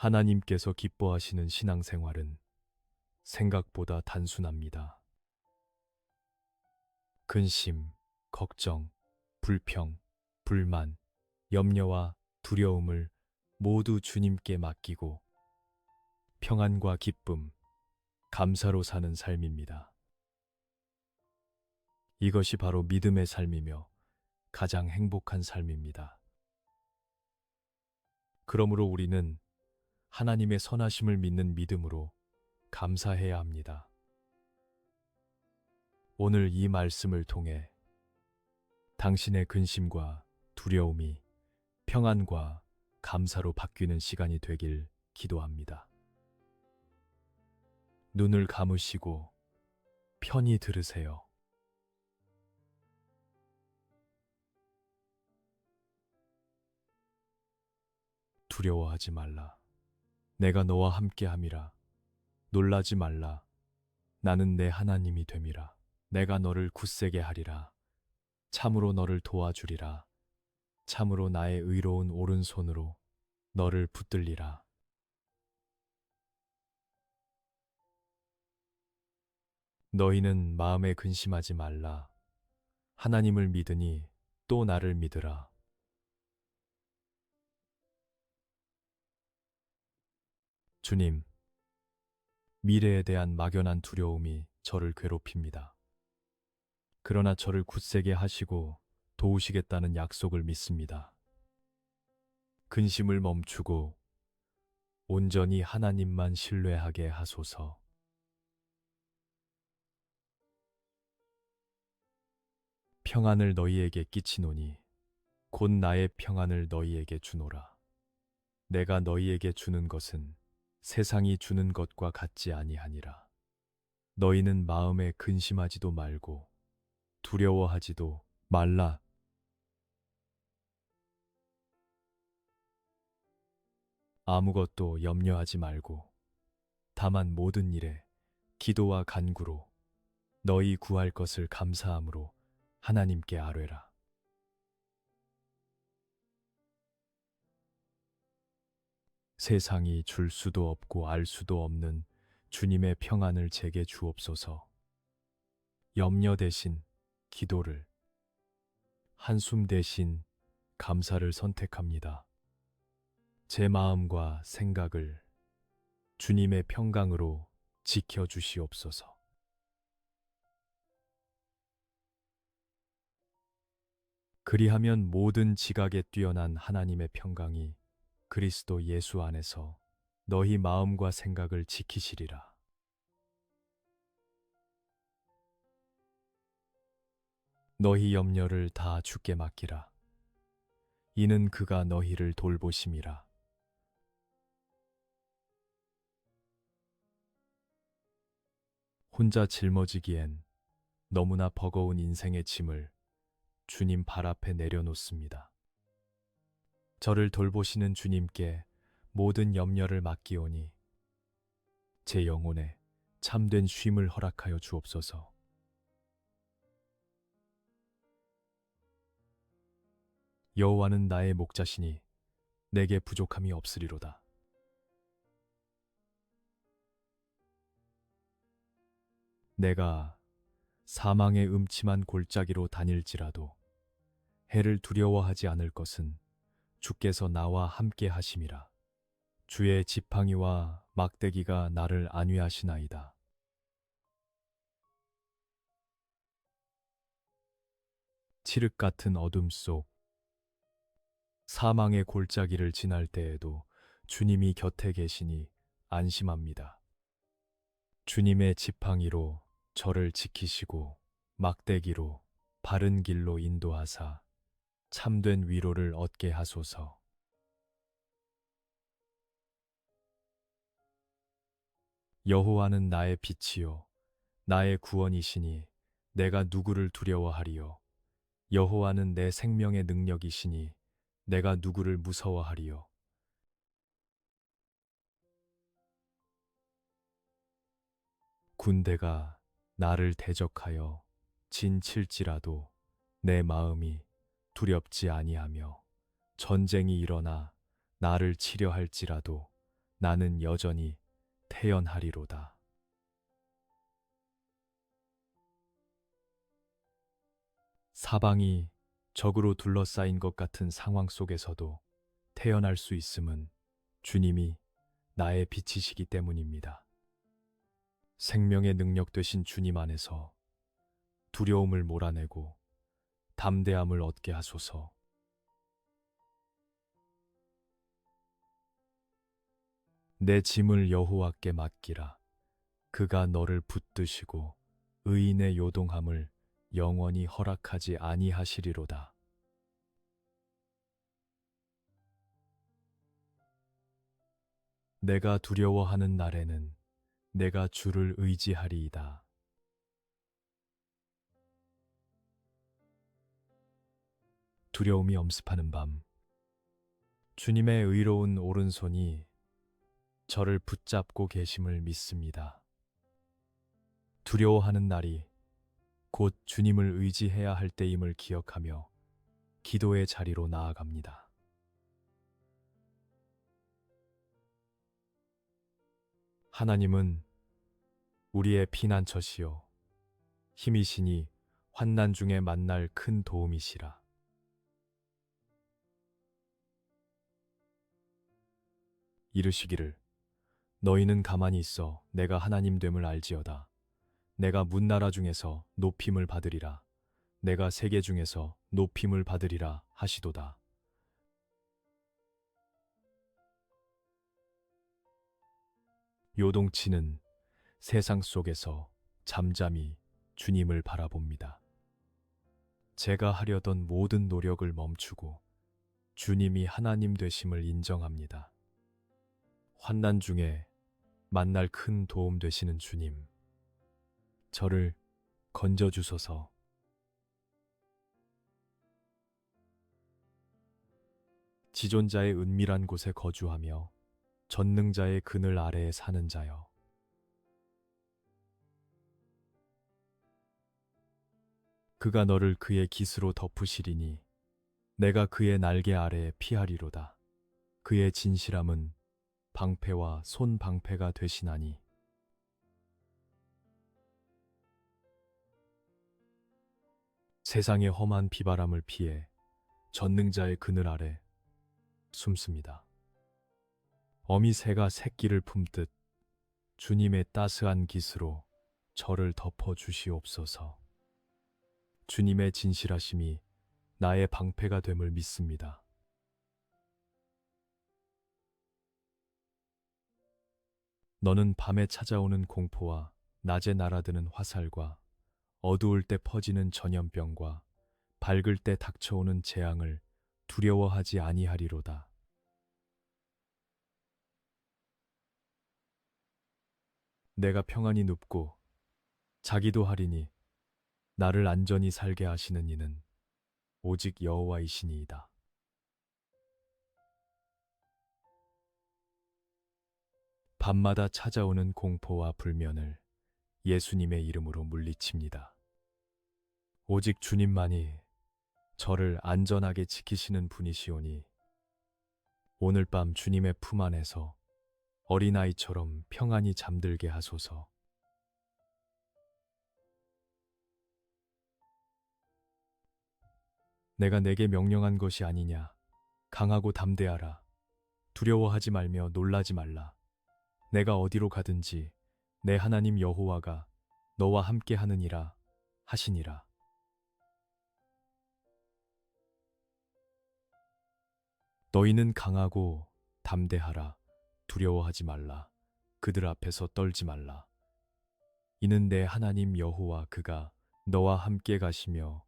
하나님께서 기뻐하시는 신앙생활은 생각보다 단순합니다. 근심, 걱정, 불평, 불만, 염려와 두려움을 모두 주님께 맡기고 평안과 기쁨, 감사로 사는 삶입니다. 이것이 바로 믿음의 삶이며 가장 행복한 삶입니다. 그러므로 우리는 하나님의 선하심을 믿는 믿음으로 감사해야 합니다. 오늘 이 말씀을 통해 당신의 근심과 두려움이 평안과 감사로 바뀌는 시간이 되길 기도합니다. 눈을 감으시고 편히 들으세요. 두려워하지 말라. 내가 너와 함께함이라. 놀라지 말라. 나는 내 하나님이 됨이라. 내가 너를 굳세게 하리라. 참으로 너를 도와주리라. 참으로 나의 의로운 오른손으로 너를 붙들리라. 너희는 마음에 근심하지 말라. 하나님을 믿으니 또 나를 믿으라. 주님, 미래에 대한 막연한 두려움이 저를 괴롭힙니다. 그러나 저를 굳세게 하시고 도우시겠다는 약속을 믿습니다. 근심을 멈추고 온전히 하나님만 신뢰하게 하소서. 평안을 너희에게 끼치노니 곧 나의 평안을 너희에게 주노라. 내가 너희에게 주는 것은 세상이 주는 것과 같지 아니하니라. 너희는 마음에 근심하지도 말고 두려워하지도 말라. 아무것도 염려하지 말고 다만 모든 일에 기도와 간구로 너희 구할 것을 감사함으로 하나님께 아뢰라. 세상이 줄 수도 없고 알 수도 없는 주님의 평안을 제게 주옵소서. 염려 대신 기도를, 한숨 대신 감사를 선택합니다. 제 마음과 생각을 주님의 평강으로 지켜주시옵소서. 그리하면 모든 지각에 뛰어난 하나님의 평강이 그리스도 예수 안에서 너희 마음과 생각을 지키시리라. 너희 염려를 다 주께 맡기라. 이는 그가 너희를 돌보심이라. 혼자 짊어지기엔 너무나 버거운 인생의 짐을 주님 발 앞에 내려놓습니다. 저를 돌보시는 주님께 모든 염려를 맡기오니 제 영혼에 참된 쉼을 허락하여 주옵소서. 여호와는 나의 목자시니 내게 부족함이 없으리로다. 내가 사망의 음침한 골짜기로 다닐지라도 해를 두려워하지 않을 것은 주께서 나와 함께 하심이라. 주의 지팡이와 막대기가 나를 안위하시나이다. 칠흑 같은 어둠 속 사망의 골짜기를 지날 때에도 주님이 곁에 계시니 안심합니다. 주님의 지팡이로 저를 지키시고 막대기로 바른 길로 인도하사 참된 위로를 얻게 하소서. 여호와는 나의 빛이요 나의 구원이시니 내가 누구를 두려워하리요. 여호와는 내 생명의 능력이시니 내가 누구를 무서워하리요. 군대가 나를 대적하여 진칠지라도 내 마음이 두렵지 아니하며 전쟁이 일어나 나를 치려 할지라도 나는 여전히 태연하리로다. 사방이 적으로 둘러싸인 것 같은 상황 속에서도 태어날 수 있음은 주님이 나의 빛이시기 때문입니다. 생명의 능력 되신 주님 안에서 두려움을 몰아내고 담대함을 얻게 하소서. 내 짐을 여호와께 맡기라. 그가 너를 붙드시고 의인의 요동함을 영원히 허락하지 아니하시리로다. 내가 두려워하는 날에는 내가 주를 의지하리이다. 두려움이 엄습하는 밤, 주님의 의로운 오른손이 저를 붙잡고 계심을 믿습니다. 두려워하는 날이 곧 주님을 의지해야 할 때임을 기억하며 기도의 자리로 나아갑니다. 하나님은 우리의 피난처시요 힘이시니 환난 중에 만날 큰 도움이시라. 이르시기를 너희는 가만히 있어 내가 하나님 됨을 알지어다. 내가 문나라 중에서 높임을 받으리라. 내가 세계 중에서 높임을 받으리라 하시도다. 요동치는 세상 속에서 잠잠히 주님을 바라봅니다. 제가 하려던 모든 노력을 멈추고 주님이 하나님 되심을 인정합니다. 환난 중에 만날 큰 도움 되시는 주님, 저를 건져주소서. 지존자의 은밀한 곳에 거주하며 전능자의 그늘 아래에 사는 자여, 그가 너를 그의 깃으로 덮으시리니 내가 그의 날개 아래에 피하리로다. 그의 진실함은 방패와 손 방패가 되시나니 세상의 험한 비바람을 피해 전능자의 그늘 아래 숨습니다. 어미 새가 새끼를 품듯 주님의 따스한 깃으로 저를 덮어 주시옵소서. 주님의 진실하심이 나의 방패가 됨을 믿습니다. 너는 밤에 찾아오는 공포와 낮에 날아드는 화살과 어두울 때 퍼지는 전염병과 밝을 때 닥쳐오는 재앙을 두려워하지 아니하리로다. 내가 평안히 눕고 자기도 하리니 나를 안전히 살게 하시는 이는 오직 여호와이시니이다. 밤마다 찾아오는 공포와 불면을 예수님의 이름으로 물리칩니다. 오직 주님만이 저를 안전하게 지키시는 분이시오니 오늘 밤 주님의 품 안에서 어린아이처럼 평안히 잠들게 하소서. 내가 내게 명령한 것이 아니냐. 강하고 담대하라. 두려워하지 말며 놀라지 말라. 내가 어디로 가든지 내 하나님 여호와가 너와 함께 하느니라 하시니라. 너희는 강하고 담대하라. 두려워하지 말라. 그들 앞에서 떨지 말라. 이는 내 하나님 여호와 그가 너와 함께 가시며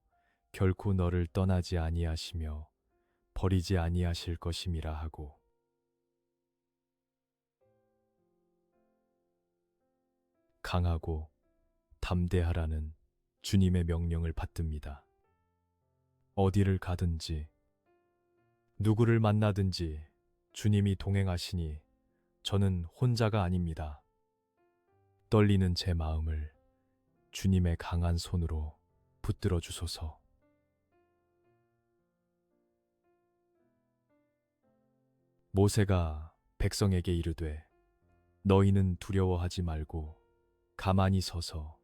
결코 너를 떠나지 아니하시며 버리지 아니하실 것임이라 하고, 강하고 담대하라는 주님의 명령을 받듭니다. 어디를 가든지 누구를 만나든지 주님이 동행하시니 저는 혼자가 아닙니다. 떨리는 제 마음을 주님의 강한 손으로 붙들어 주소서. 모세가 백성에게 이르되 너희는 두려워하지 말고 가만히 서서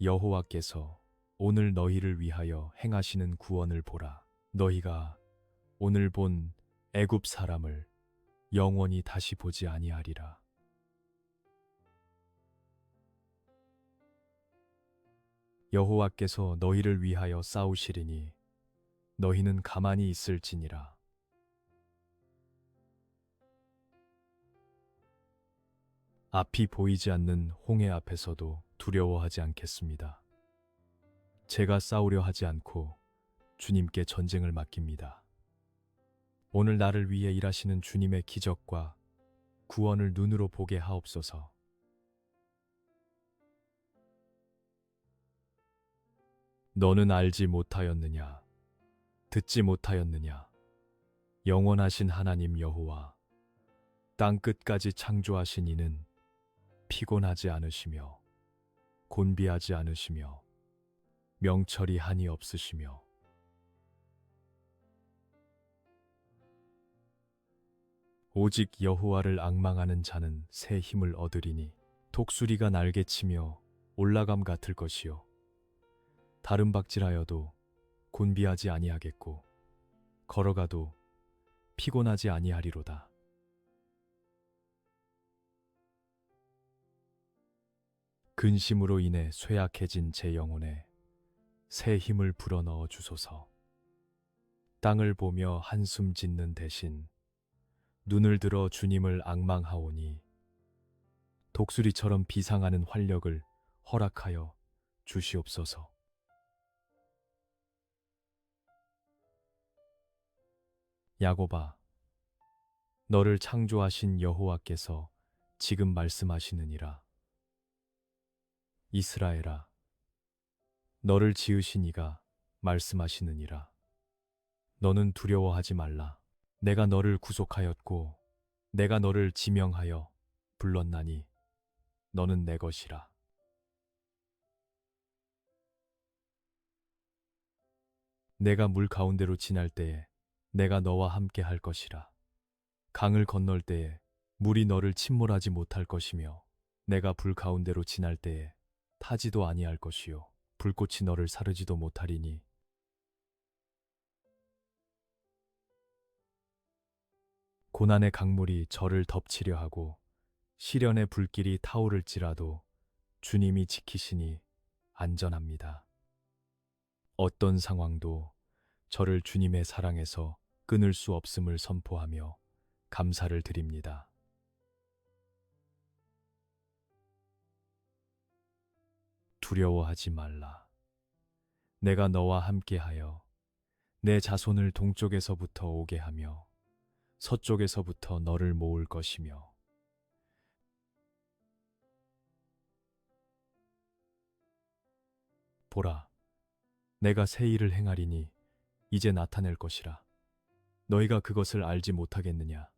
여호와께서 오늘 너희를 위하여 행하시는 구원을 보라. 너희가 오늘 본 애굽 사람을 영원히 다시 보지 아니하리라. 여호와께서 너희를 위하여 싸우시리니 너희는 가만히 있을지니라. 앞이 보이지 않는 홍해 앞에서도 두려워하지 않겠습니다. 제가 싸우려 하지 않고 주님께 전쟁을 맡깁니다. 오늘 나를 위해 일하시는 주님의 기적과 구원을 눈으로 보게 하옵소서. 너는 알지 못하였느냐? 듣지 못하였느냐? 영원하신 하나님 여호와, 땅 끝까지 창조하신 이는 피곤하지 않으시며 곤비하지 않으시며 명철이 한이 없으시며 오직 여호와를 앙망하는 자는 새 힘을 얻으리니 독수리가 날개치며 올라감 같을 것이요 다른 박질하여도 곤비하지 아니하겠고 걸어가도 피곤하지 아니하리로다. 근심으로 인해 쇠약해진 제 영혼에 새 힘을 불어넣어 주소서. 땅을 보며 한숨 짓는 대신 눈을 들어 주님을 앙망하오니 독수리처럼 비상하는 활력을 허락하여 주시옵소서. 야곱아, 너를 창조하신 여호와께서 지금 말씀하시느니라. 이스라엘아, 너를 지으신 이가 말씀하시느니라. 너는 두려워하지 말라. 내가 너를 구속하였고 내가 너를 지명하여 불렀나니 너는 내 것이라. 내가 물 가운데로 지날 때에 내가 너와 함께 할 것이라. 강을 건널 때에 물이 너를 침몰하지 못할 것이며 내가 불 가운데로 지날 때에 타지도 아니할 것이요 불꽃이 너를 사르지도 못하리니 고난의 강물이 저를 덮치려 하고 시련의 불길이 타오를지라도 주님이 지키시니 안전합니다. 어떤 상황도 저를 주님의 사랑에서 끊을 수 없음을 선포하며 감사를 드립니다. 두려워하지 말라. 내가 너와 함께하여 내 자손을 동쪽에서부터 오게 하며 서쪽에서부터 너를 모을 것이며 보라, 내가 새 일을 행하리니 이제 나타낼 것이라. 너희가 그것을 알지 못하겠느냐?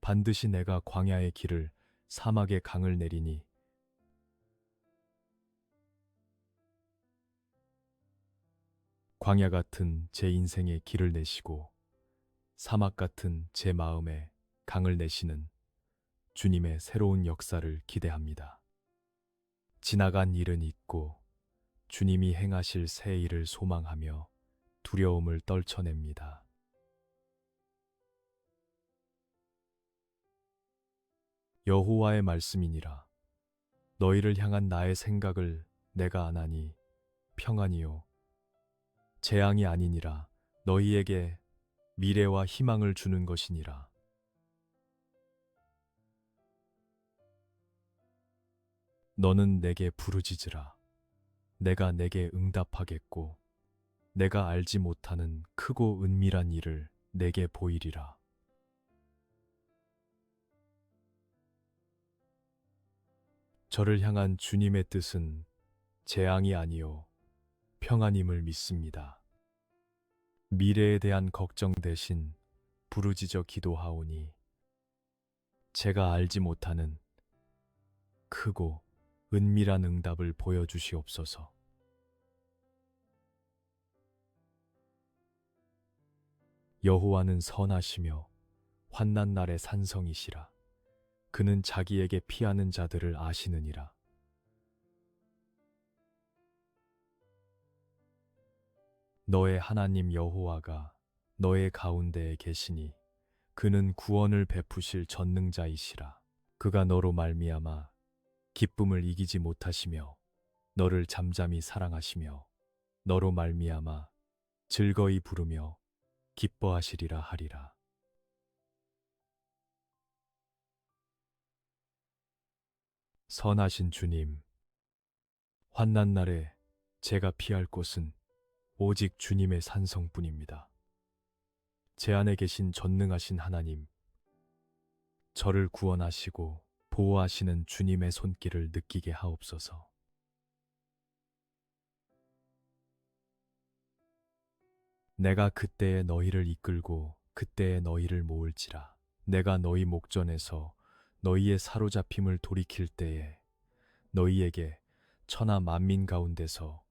반드시 내가 광야의 길을 사막의 강을 내리니 광야 같은 제 인생의 길을 내시고 사막 같은 제 마음에 강을 내시는 주님의 새로운 역사를 기대합니다. 지나간 일은 잊고 주님이 행하실 새 일을 소망하며 두려움을 떨쳐냅니다. 여호와의 말씀이니라. 너희를 향한 나의 생각을 내가 아나니 평안이요 재앙이 아니니라. 너희에게 미래와 희망을 주는 것이니라. 너는 내게 부르짖으라. 내가 내게 응답하겠고 내가 알지 못하는 크고 은밀한 일을 내게 보이리라. 저를 향한 주님의 뜻은 재앙이 아니요 평안임을 믿습니다. 미래에 대한 걱정 대신 부르짖어 기도하오니 제가 알지 못하는 크고 은밀한 응답을 보여주시옵소서. 여호와는 선하시며 환난 날의 산성이시라. 그는 자기에게 피하는 자들을 아시느니라. 너의 하나님 여호와가 너의 가운데에 계시니 그는 구원을 베푸실 전능자이시라. 그가 너로 말미암아 기쁨을 이기지 못하시며 너를 잠잠히 사랑하시며 너로 말미암아 즐거이 부르며 기뻐하시리라 하리라. 선하신 주님, 환난 날에 제가 피할 곳은 오직 주님의 산성뿐입니다. 제 안에 계신 전능하신 하나님, 저를 구원하시고 보호하시는 주님의 손길을 느끼게 하옵소서. 내가 그때에 너희를 이끌고 그때에 너희를 모을지라. 내가 너희 목전에서 너희의 사로잡힘을 돌이킬 때에 너희에게 천하 만민 가운데서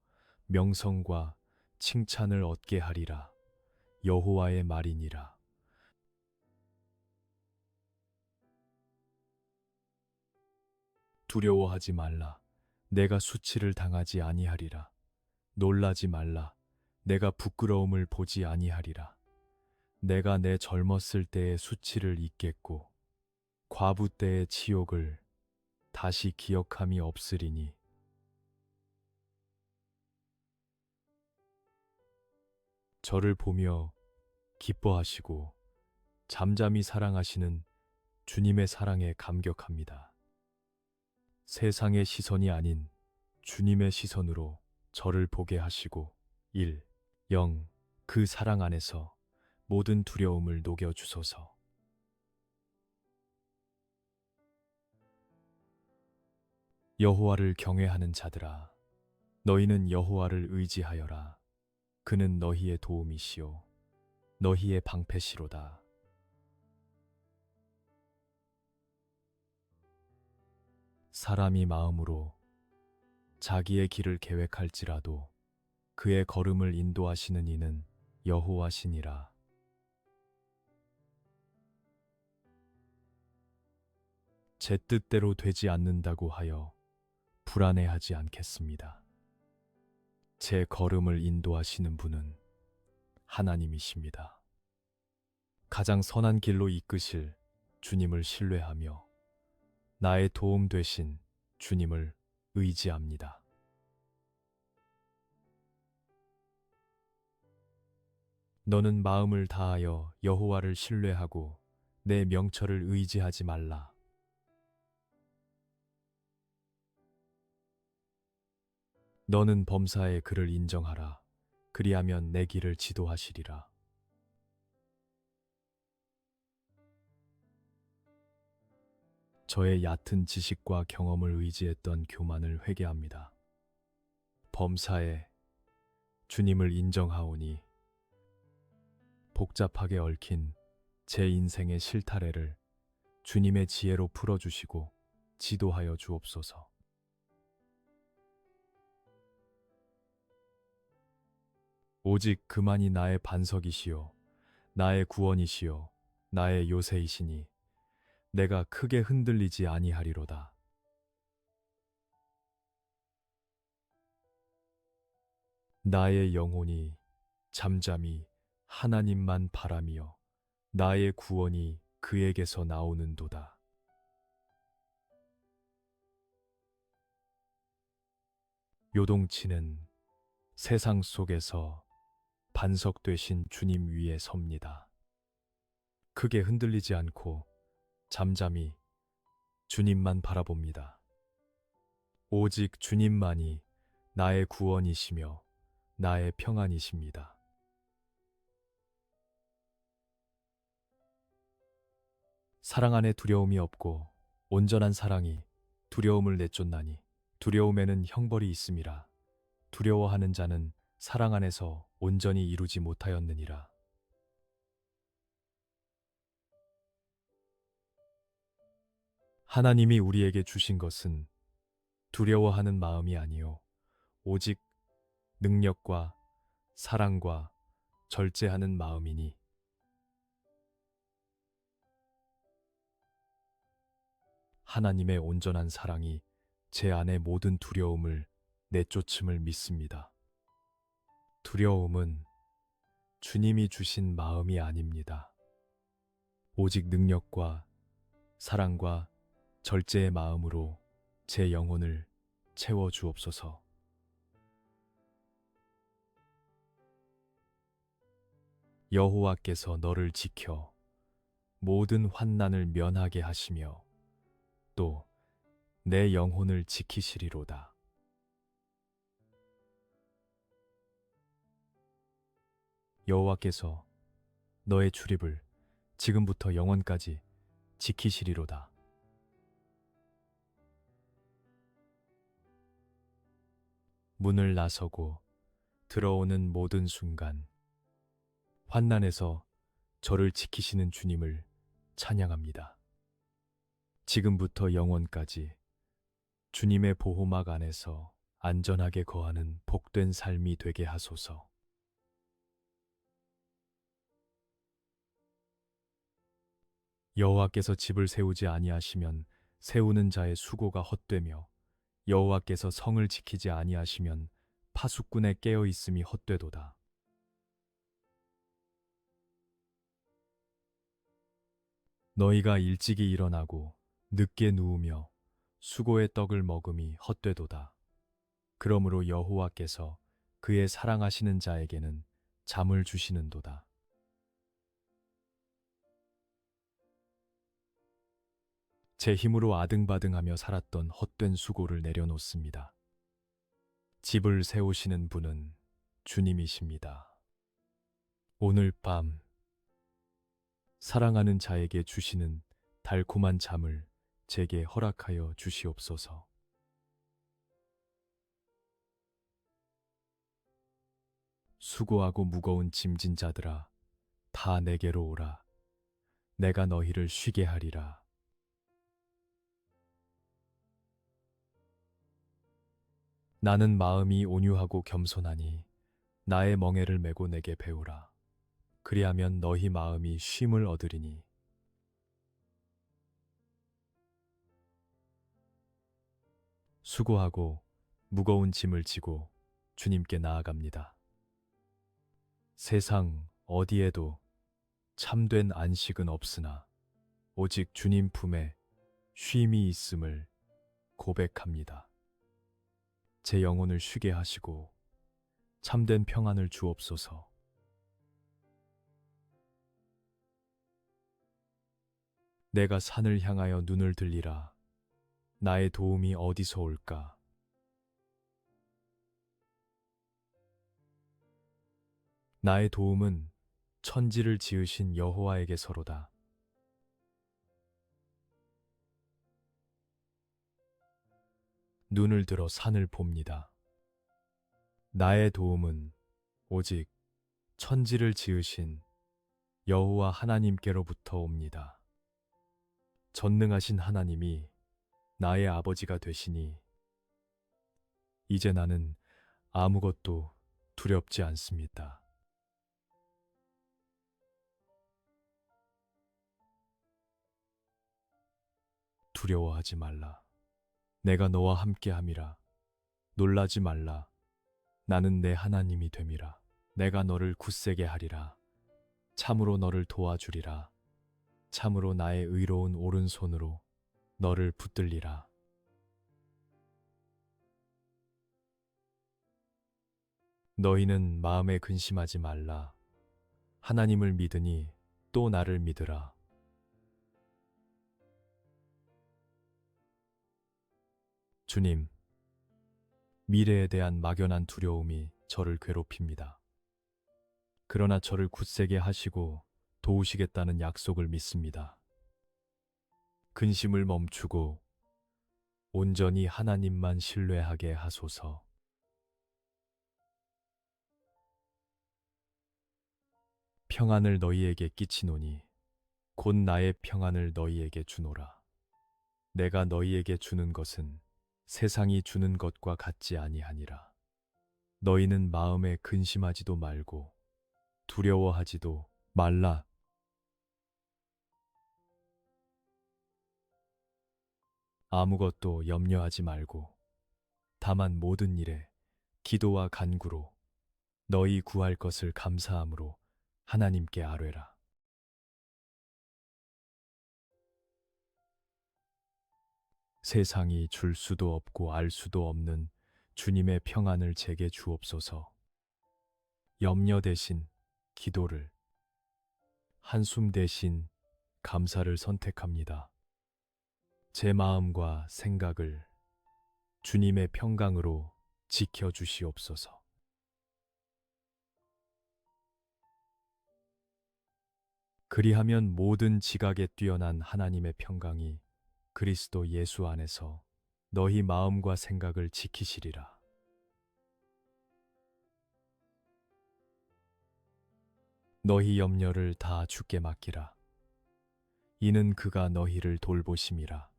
명성과 칭찬을 얻게 하리라. 여호와의 말이니라. 두려워하지 말라. 내가 수치를 당하지 아니하리라. 놀라지 말라. 내가 부끄러움을 보지 아니하리라. 내가 내 젊었을 때의 수치를 잊겠고 과부 때의 치욕을 다시 기억함이 없으리니 저를 보며 기뻐하시고 잠잠히 사랑하시는 주님의 사랑에 감격합니다. 세상의 시선이 아닌 주님의 시선으로 저를 보게 하시고 0. 그 사랑 안에서 모든 두려움을 녹여주소서. 여호와를 경외하는 자들아, 너희는 여호와를 의지하여라. 그는 너희의 도움이시요 너희의 방패시로다. 사람이 마음으로 자기의 길을 계획할지라도 그의 걸음을 인도하시는 이는 여호와시니라. 제 뜻대로 되지 않는다고 하여 불안해하지 않겠습니다. 제 걸음을 인도하시는 분은 하나님이십니다. 가장 선한 길로 이끄실 주님을 신뢰하며 나의 도움 되신 주님을 의지합니다. 너는 마음을 다하여 여호와를 신뢰하고 내 명철을 의지하지 말라. 너는 범사에 그를 인정하라. 그리하면 내 길을 지도하시리라. 저의 얕은 지식과 경험을 의지했던 교만을 회개합니다. 범사에 주님을 인정하오니 복잡하게 얽힌 제 인생의 실타래를 주님의 지혜로 풀어주시고 지도하여 주옵소서. 오직 그만이 나의 반석이시요 나의 구원이시요 나의 요새이시니 내가 크게 흔들리지 아니하리로다. 나의 영혼이 잠잠히 하나님만 바라며 나의 구원이 그에게서 나오는도다. 요동치는 세상 속에서 반석 되신 주님 위에 섭니다. 크게 흔들리지 않고 잠잠히 주님만 바라봅니다. 오직 주님만이 나의 구원이시며 나의 평안이십니다. 사랑 안에 두려움이 없고 온전한 사랑이 두려움을 내쫓나니 두려움에는 형벌이 있음이라. 두려워하는 자는 사랑 안에서 온전히 이루지 못하였느니라. 하나님이 우리에게 주신 것은 두려워하는 마음이 아니요 오직 능력과 사랑과 절제하는 마음이니 하나님의 온전한 사랑이 제 안의 모든 두려움을 내쫓음을 믿습니다. 두려움은 주님이 주신 마음이 아닙니다. 오직 능력과 사랑과 절제의 마음으로 제 영혼을 채워 주옵소서. 여호와께서 너를 지켜 모든 환난을 면하게 하시며 또 내 영혼을 지키시리로다. 여호와께서 너의 출입을 지금부터 영원까지 지키시리로다. 문을 나서고 들어오는 모든 순간 환난에서 저를 지키시는 주님을 찬양합니다. 지금부터 영원까지 주님의 보호막 안에서 안전하게 거하는 복된 삶이 되게 하소서. 여호와께서 집을 세우지 아니하시면 세우는 자의 수고가 헛되며 여호와께서 성을 지키지 아니하시면 파수꾼의 깨어 있음이 헛되도다. 너희가 일찍이 일어나고 늦게 누우며 수고의 떡을 먹음이 헛되도다. 그러므로 여호와께서 그의 사랑하시는 자에게는 잠을 주시는도다. 제 힘으로 아등바등하며 살았던 헛된 수고를 내려놓습니다. 집을 세우시는 분은 주님이십니다. 오늘 밤 사랑하는 자에게 주시는 달콤한 잠을 제게 허락하여 주시옵소서. 수고하고 무거운 짐진 자들아, 다 내게로 오라. 내가 너희를 쉬게 하리라. 나는 마음이 온유하고 겸손하니 나의 멍에를 메고 내게 배우라. 그리하면 너희 마음이 쉼을 얻으리니. 수고하고 무거운 짐을 지고 주님께 나아갑니다. 세상 어디에도 참된 안식은 없으나 오직 주님 품에 쉼이 있음을 고백합니다. 제 영혼을 쉬게 하시고 참된 평안을 주옵소서. 내가 산을 향하여 눈을 들리라. 나의 도움이 어디서 올까? 나의 도움은 천지를 지으신 여호와에게서로다. 눈을 들어 산을 봅니다. 나의 도움은 오직 천지를 지으신 여호와 하나님께로부터 옵니다. 전능하신 하나님이 나의 아버지가 되시니 이제 나는 아무것도 두렵지 않습니다. 두려워하지 말라. 내가 너와 함께함이라. 놀라지 말라. 나는 내 하나님이 됨이라. 내가 너를 굳세게 하리라. 참으로 너를 도와주리라. 참으로 나의 의로운 오른손으로 너를 붙들리라. 너희는 마음에 근심하지 말라. 하나님을 믿으니 또 나를 믿으라. 주님, 미래에 대한 막연한 두려움이 저를 괴롭힙니다. 그러나 저를 굳세게 하시고 도우시겠다는 약속을 믿습니다. 근심을 멈추고 온전히 하나님만 신뢰하게 하소서. 평안을 너희에게 끼치노니 곧 나의 평안을 너희에게 주노라. 내가 너희에게 주는 것은 세상이 주는 것과 같지 아니하니라. 너희는 마음에 근심하지도 말고 두려워하지도 말라. 아무것도 염려하지 말고 다만 모든 일에 기도와 간구로 너희 구할 것을 감사함으로 하나님께 아뢰라. 세상이 줄 수도 없고 알 수도 없는 주님의 평안을 제게 주옵소서. 염려 대신 기도를, 한숨 대신 감사를 선택합니다. 제 마음과 생각을 주님의 평강으로 지켜주시옵소서. 그리하면 모든 지각에 뛰어난 하나님의 평강이 그리스도 예수 안에서 너희 마음과 생각을 지키시리라. 너희 염려를 다 주께 맡기라. 이는 그가 너희를 돌보심이라.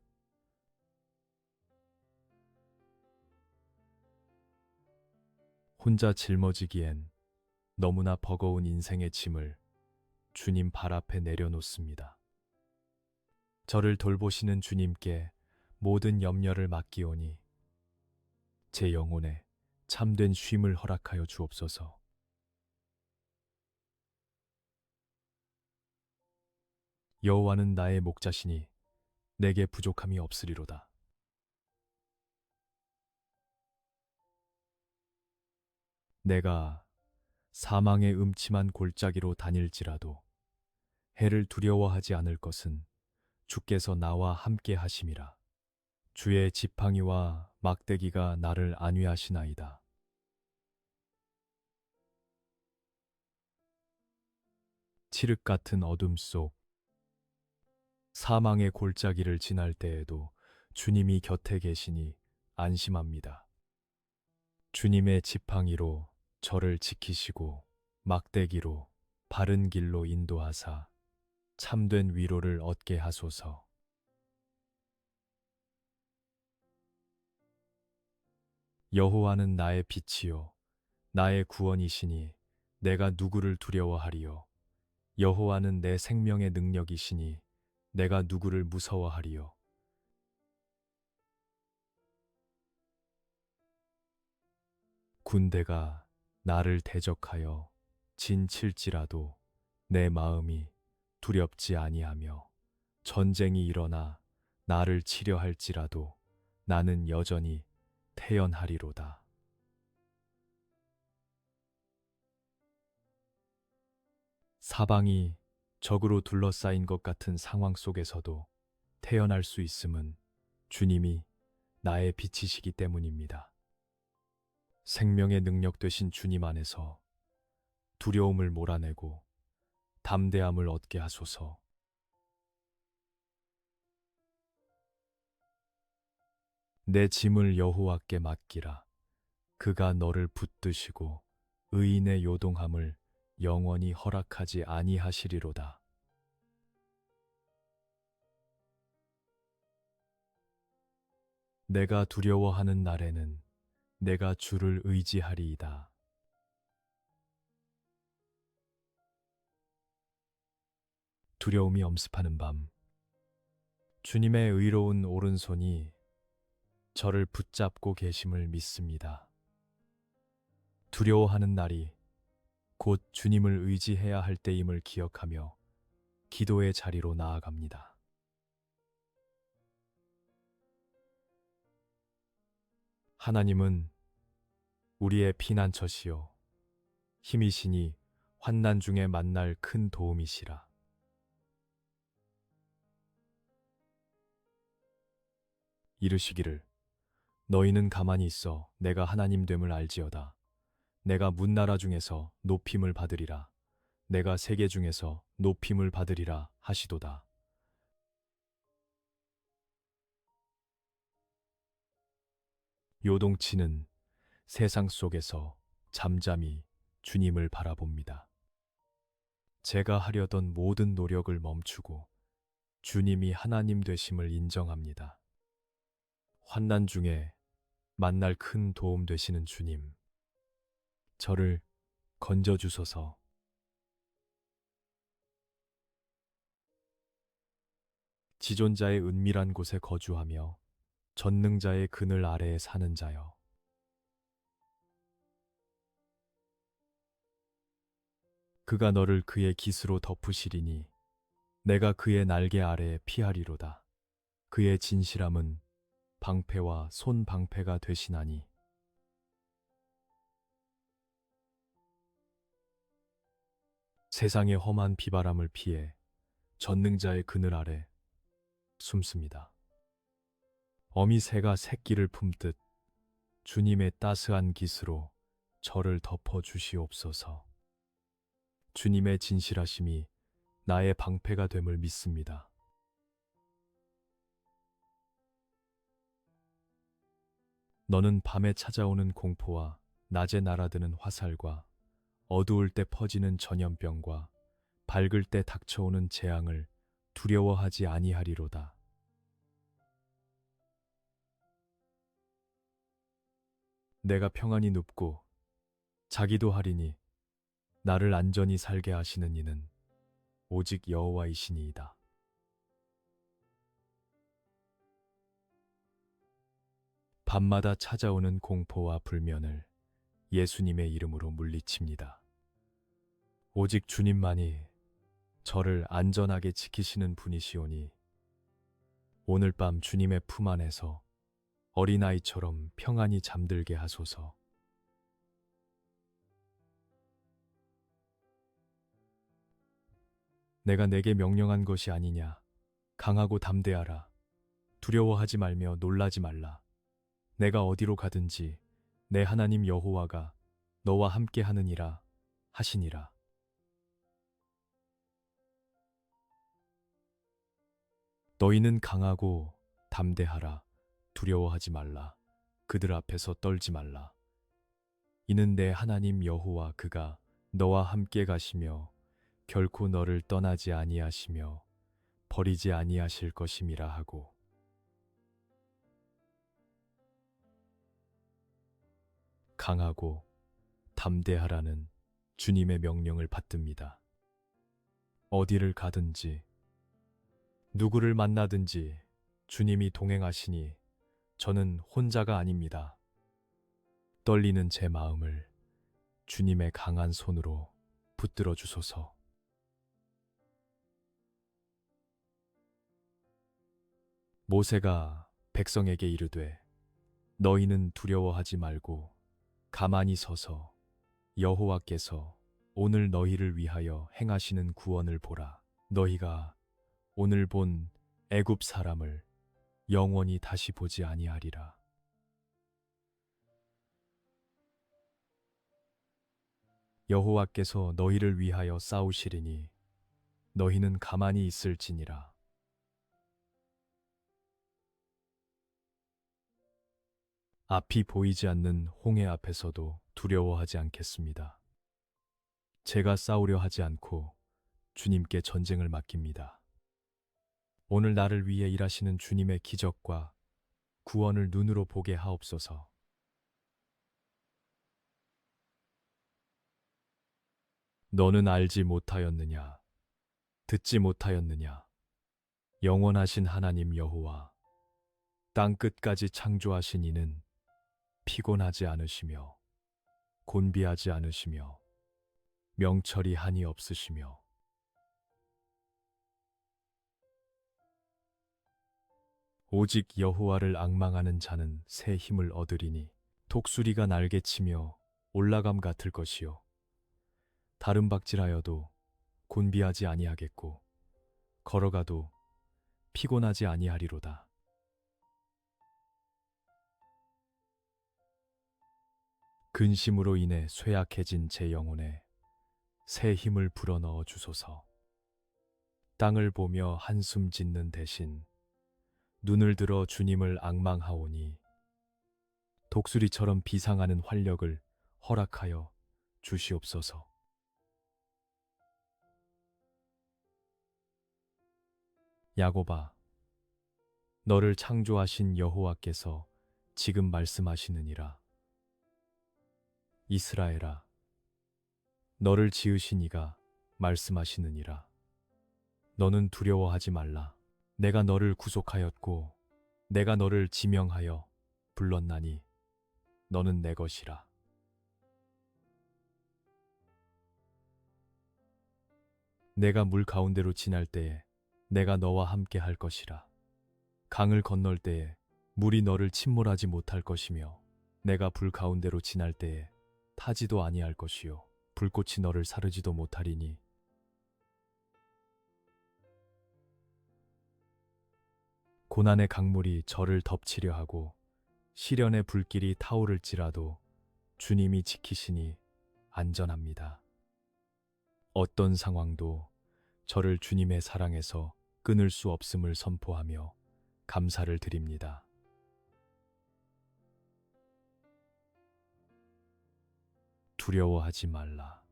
혼자 짊어지기엔 너무나 버거운 인생의 짐을 주님 발 앞에 내려놓습니다. 저를 돌보시는 주님께 모든 염려를 맡기오니 제 영혼에 참된 쉼을 허락하여 주옵소서. 여호와는 나의 목자시니 내게 부족함이 없으리로다. 내가 사망의 음침한 골짜기로 다닐지라도 해를 두려워하지 않을 것은 주께서 나와 함께 하심이라. 주의 지팡이와 막대기가 나를 안위하시나이다. 칠흑 같은 어둠 속 사망의 골짜기를 지날 때에도 주님이 곁에 계시니 안심합니다. 주님의 지팡이로 저를 지키시고 막대기로 바른 길로 인도하사 참된 위로를 얻게 하소서. 여호와는 나의 빛이요 나의 구원이시니 내가 누구를 두려워하리요. 여호와는 내 생명의 능력이시니 내가 누구를 무서워하리요. 군대가 나를 대적하여 진칠지라도 내 마음이 두렵지 아니하며 전쟁이 일어나 나를 치려 할지라도 나는 여전히 태연하리로다. 사방이 적으로 둘러싸인 것 같은 상황 속에서도 태연할 수 있음은 주님이 나의 빛이시기 때문입니다. 생명의 능력 되신 주님 안에서 두려움을 몰아내고 담대함을 얻게 하소서. 내 짐을 여호와께 맡기라. 그가 너를 붙드시고 의인의 요동함을 영원히 허락하지 아니하시리로다. 내가 두려워하는 날에는 내가 주를 의지하리이다. 두려움이 엄습하는 밤, 주님의 의로운 오른손이 저를 붙잡고 계심을 믿습니다. 두려워하는 날이 곧 주님을 의지해야 할 때임을 기억하며 기도의 자리로 나아갑니다. 하나님은 우리의 피난처시요 힘이시니 환난 중에 만날 큰 도움이시라. 이르시기를 너희는 가만히 있어 내가 하나님 됨을 알지어다. 내가 문나라 중에서 높임을 받으리라. 내가 세계 중에서 높임을 받으리라 하시도다. 요동치는 세상 속에서 잠잠히 주님을 바라봅니다. 제가 하려던 모든 노력을 멈추고 주님이 하나님 되심을 인정합니다. 환난 중에 만날 큰 도움 되시는 주님, 저를 건져주소서. 지존자의 은밀한 곳에 거주하며 전능자의 그늘 아래에 사는 자여. 그가 너를 그의 깃으로 덮으시리니 내가 그의 날개 아래에 피하리로다. 그의 진실함은 방패와 손 방패가 되시나니 세상의 험한 비바람을 피해 전능자의 그늘 아래 숨습니다. 어미 새가 새끼를 품듯 주님의 따스한 깃으로 저를 덮어 주시옵소서. 주님의 진실하심이 나의 방패가 됨을 믿습니다. 너는 밤에 찾아오는 공포와 낮에 날아드는 화살과 어두울 때 퍼지는 전염병과 밝을 때 닥쳐오는 재앙을 두려워하지 아니하리로다. 내가 평안히 눕고 자기도 하리니 나를 안전히 살게 하시는 이는 오직 여호와이시니이다. 밤마다 찾아오는 공포와 불면을 예수님의 이름으로 물리칩니다. 오직 주님만이 저를 안전하게 지키시는 분이시오니 오늘 밤 주님의 품 안에서 어린아이처럼 평안히 잠들게 하소서. 내가 내게 명령한 것이 아니냐. 강하고 담대하라. 두려워하지 말며 놀라지 말라. 내가 어디로 가든지 내 하나님 여호와가 너와 함께 하느니라 하시니라. 너희는 강하고 담대하라. 두려워하지 말라. 그들 앞에서 떨지 말라. 이는 내 하나님 여호와 그가 너와 함께 가시며 결코 너를 떠나지 아니하시며 버리지 아니하실 것임이라 하고. 강하고 담대하라는 주님의 명령을 받듭니다. 어디를 가든지 누구를 만나든지 주님이 동행하시니 저는 혼자가 아닙니다. 떨리는 제 마음을 주님의 강한 손으로 붙들어 주소서. 모세가 백성에게 이르되 너희는 두려워하지 말고 가만히 서서 여호와께서 오늘 너희를 위하여 행하시는 구원을 보라. 너희가 오늘 본 애굽 사람을 영원히 다시 보지 아니하리라. 여호와께서 너희를 위하여 싸우시리니 너희는 가만히 있을지니라. 앞이 보이지 않는 홍해 앞에서도 두려워하지 않겠습니다. 제가 싸우려 하지 않고 주님께 전쟁을 맡깁니다. 오늘 나를 위해 일하시는 주님의 기적과 구원을 눈으로 보게 하옵소서. 너는 알지 못하였느냐? 듣지 못하였느냐? 영원하신 하나님 여호와, 땅 끝까지 창조하신 이는 피곤하지 않으시며 곤비하지 않으시며 명철이 한이 없으시며 오직 여호와를 앙망하는 자는 새 힘을 얻으리니 독수리가 날개치며 올라감 같을 것이요 다른 박질하여도 곤비하지 아니하겠고 걸어가도 피곤하지 아니하리로다. 근심으로 인해 쇠약해진 제 영혼에 새 힘을 불어넣어 주소서. 땅을 보며 한숨 짓는 대신 눈을 들어 주님을 앙망하오니 독수리처럼 비상하는 활력을 허락하여 주시옵소서. 야곱아, 너를 창조하신 여호와께서 지금 말씀하시느니라. 이스라엘아, 너를 지으신 이가 말씀하시느니라. 너는 두려워하지 말라. 내가 너를 구속하였고 내가 너를 지명하여 불렀나니 너는 내 것이라. 내가 물 가운데로 지날 때에 내가 너와 함께 할 것이라. 강을 건널 때에 물이 너를 침몰하지 못할 것이며 내가 불 가운데로 지날 때에 타지도 아니할 것이요 불꽃이 너를 사르지도 못하리니 고난의 강물이 저를 덮치려 하고 시련의 불길이 타오를지라도 주님이 지키시니 안전합니다. 어떤 상황도 저를 주님의 사랑에서 끊을 수 없음을 선포하며 감사를 드립니다. 두려워하지 말라.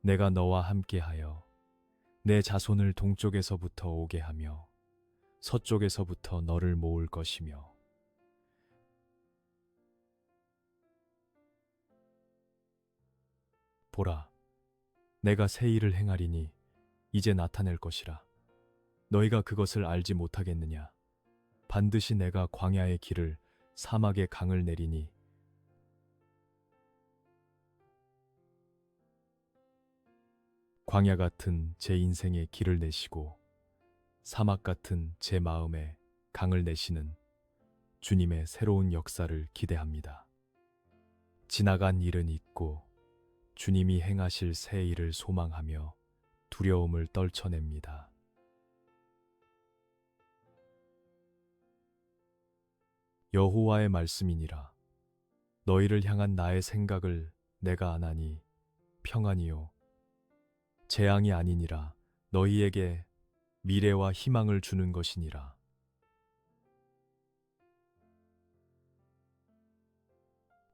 내가 너와 함께하여 내 자손을 동쪽에서부터 오게 하며 서쪽에서부터 너를 모을 것이며 보라, 내가 새 일을 행하리니 이제 나타낼 것이라. 너희가 그것을 알지 못하겠느냐? 반드시 내가 광야의 길을 사막의 강을 내리니 광야 같은 제 인생의 길을 내시고 사막 같은 제 마음에 강을 내시는 주님의 새로운 역사를 기대합니다. 지나간 일은 잊고 주님이 행하실 새 일을 소망하며 두려움을 떨쳐냅니다. 여호와의 말씀이니라. 너희를 향한 나의 생각을 내가 아나니 평안이요 재앙이 아니니라. 너희에게 미래와 희망을 주는 것이니라.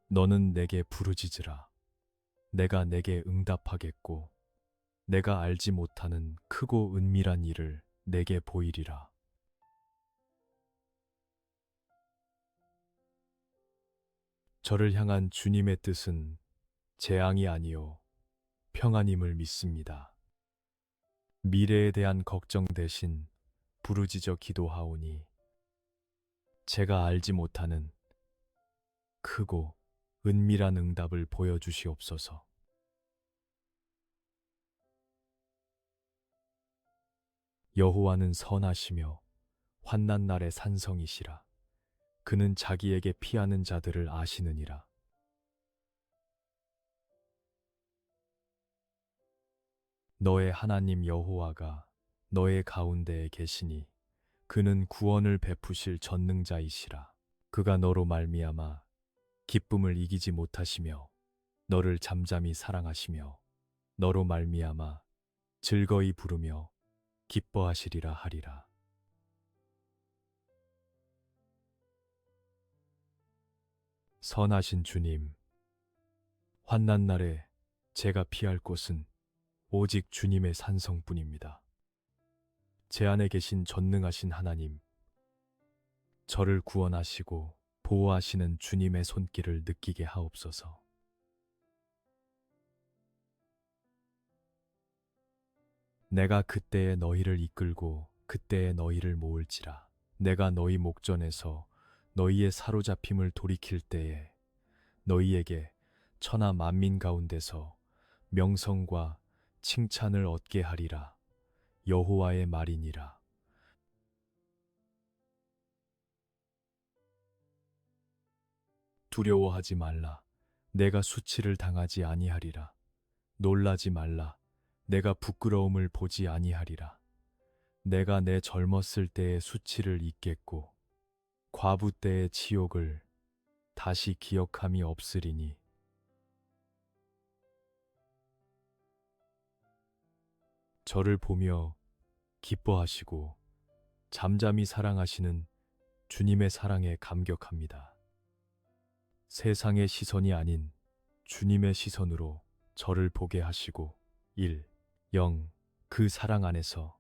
너는 내게 부르짖으라. 내가 내게 응답하겠고 내가 알지 못하는 크고 은밀한 일을 내게 보이리라. 저를 향한 주님의 뜻은 재앙이 아니요 평안임을 믿습니다. 미래에 대한 걱정 대신 부르짖어 기도하오니 제가 알지 못하는 크고 은밀한 응답을 보여주시옵소서. 여호와는 선하시며 환난 날의 산성이시라. 그는 자기에게 피하는 자들을 아시느니라. 너의 하나님 여호와가 너의 가운데에 계시니 그는 구원을 베푸실 전능자이시라. 그가 너로 말미암아 기쁨을 이기지 못하시며 너를 잠잠히 사랑하시며 너로 말미암아 즐거이 부르며 기뻐하시리라 하리라. 선하신 주님, 환난 날에 제가 피할 곳은 오직 주님의 산성뿐입니다. 제 안에 계신 전능하신 하나님, 저를 구원하시고 보호하시는 주님의 손길을 느끼게 하옵소서. 내가 그때에 너희를 이끌고 그때에 너희를 모을지라. 내가 너희 목전에서 너희의 사로잡힘을 돌이킬 때에 너희에게 천하 만민 가운데서 명성과 칭찬을 얻게 하리라. 여호와의 말이니라. 두려워하지 말라. 내가 수치를 당하지 아니하리라. 놀라지 말라. 내가 부끄러움을 보지 아니하리라. 내가 내 젊었을 때의 수치를 잊겠고 과부 때의 치욕을 다시 기억함이 없으리니 저를 보며 기뻐하시고 잠잠히 사랑하시는 주님의 사랑에 감격합니다. 세상의 시선이 아닌 주님의 시선으로 저를 보게 하시고 0. 그 사랑 안에서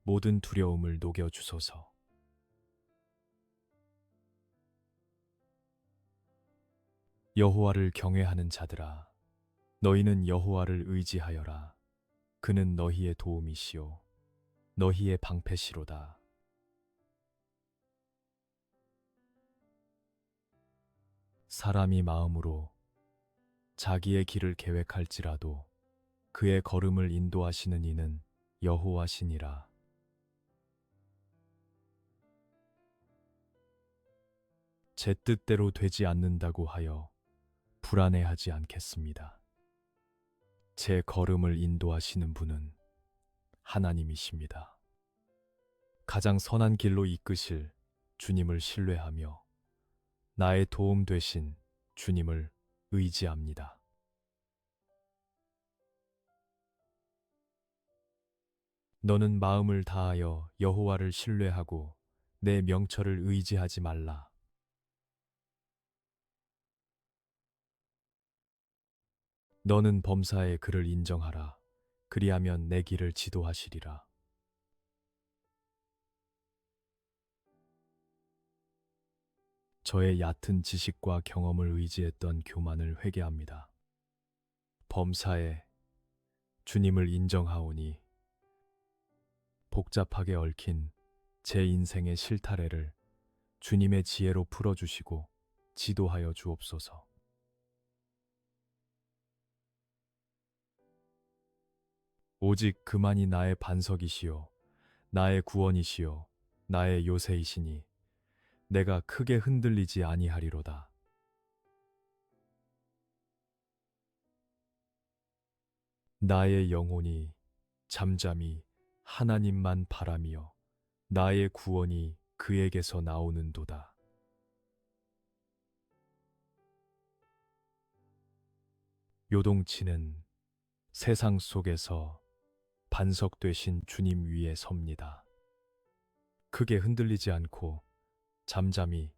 모든 두려움을 녹여주소서. 여호와를 경외하는 자들아, 너희는 여호와를 의지하여라. 그는 너희의 도움이시요 너희의 방패시로다. 사람이 마음으로 자기의 길을 계획할지라도 그의 걸음을 인도하시는 이는 여호와시니라. 제 뜻대로 되지 않는다고 하여 불안해하지 않겠습니다. 제 걸음을 인도하시는 분은 하나님이십니다. 가장 선한 길로 이끄실 주님을 신뢰하며 나의 도움 되신 주님을 의지합니다. 너는 마음을 다하여 여호와를 신뢰하고 내 명철을 의지하지 말라. 너는 범사에 그를 인정하라. 그리하면 내 길을 지도하시리라. 저의 얕은 지식과 경험을 의지했던 교만을 회개합니다. 범사에 주님을 인정하오니 복잡하게 얽힌 제 인생의 실타래를 주님의 지혜로 풀어주시고 지도하여 주옵소서. 오직 그만이 나의 반석이시요 나의 구원이시요 나의 요새이시니 내가 크게 흔들리지 아니하리로다. 나의 영혼이 잠잠히 하나님만 바라며 나의 구원이 그에게서 나오는도다. 요동치는 세상 속에서 반석 되신 주님 위에 섭니다. 크게 흔들리지 않고 잠잠히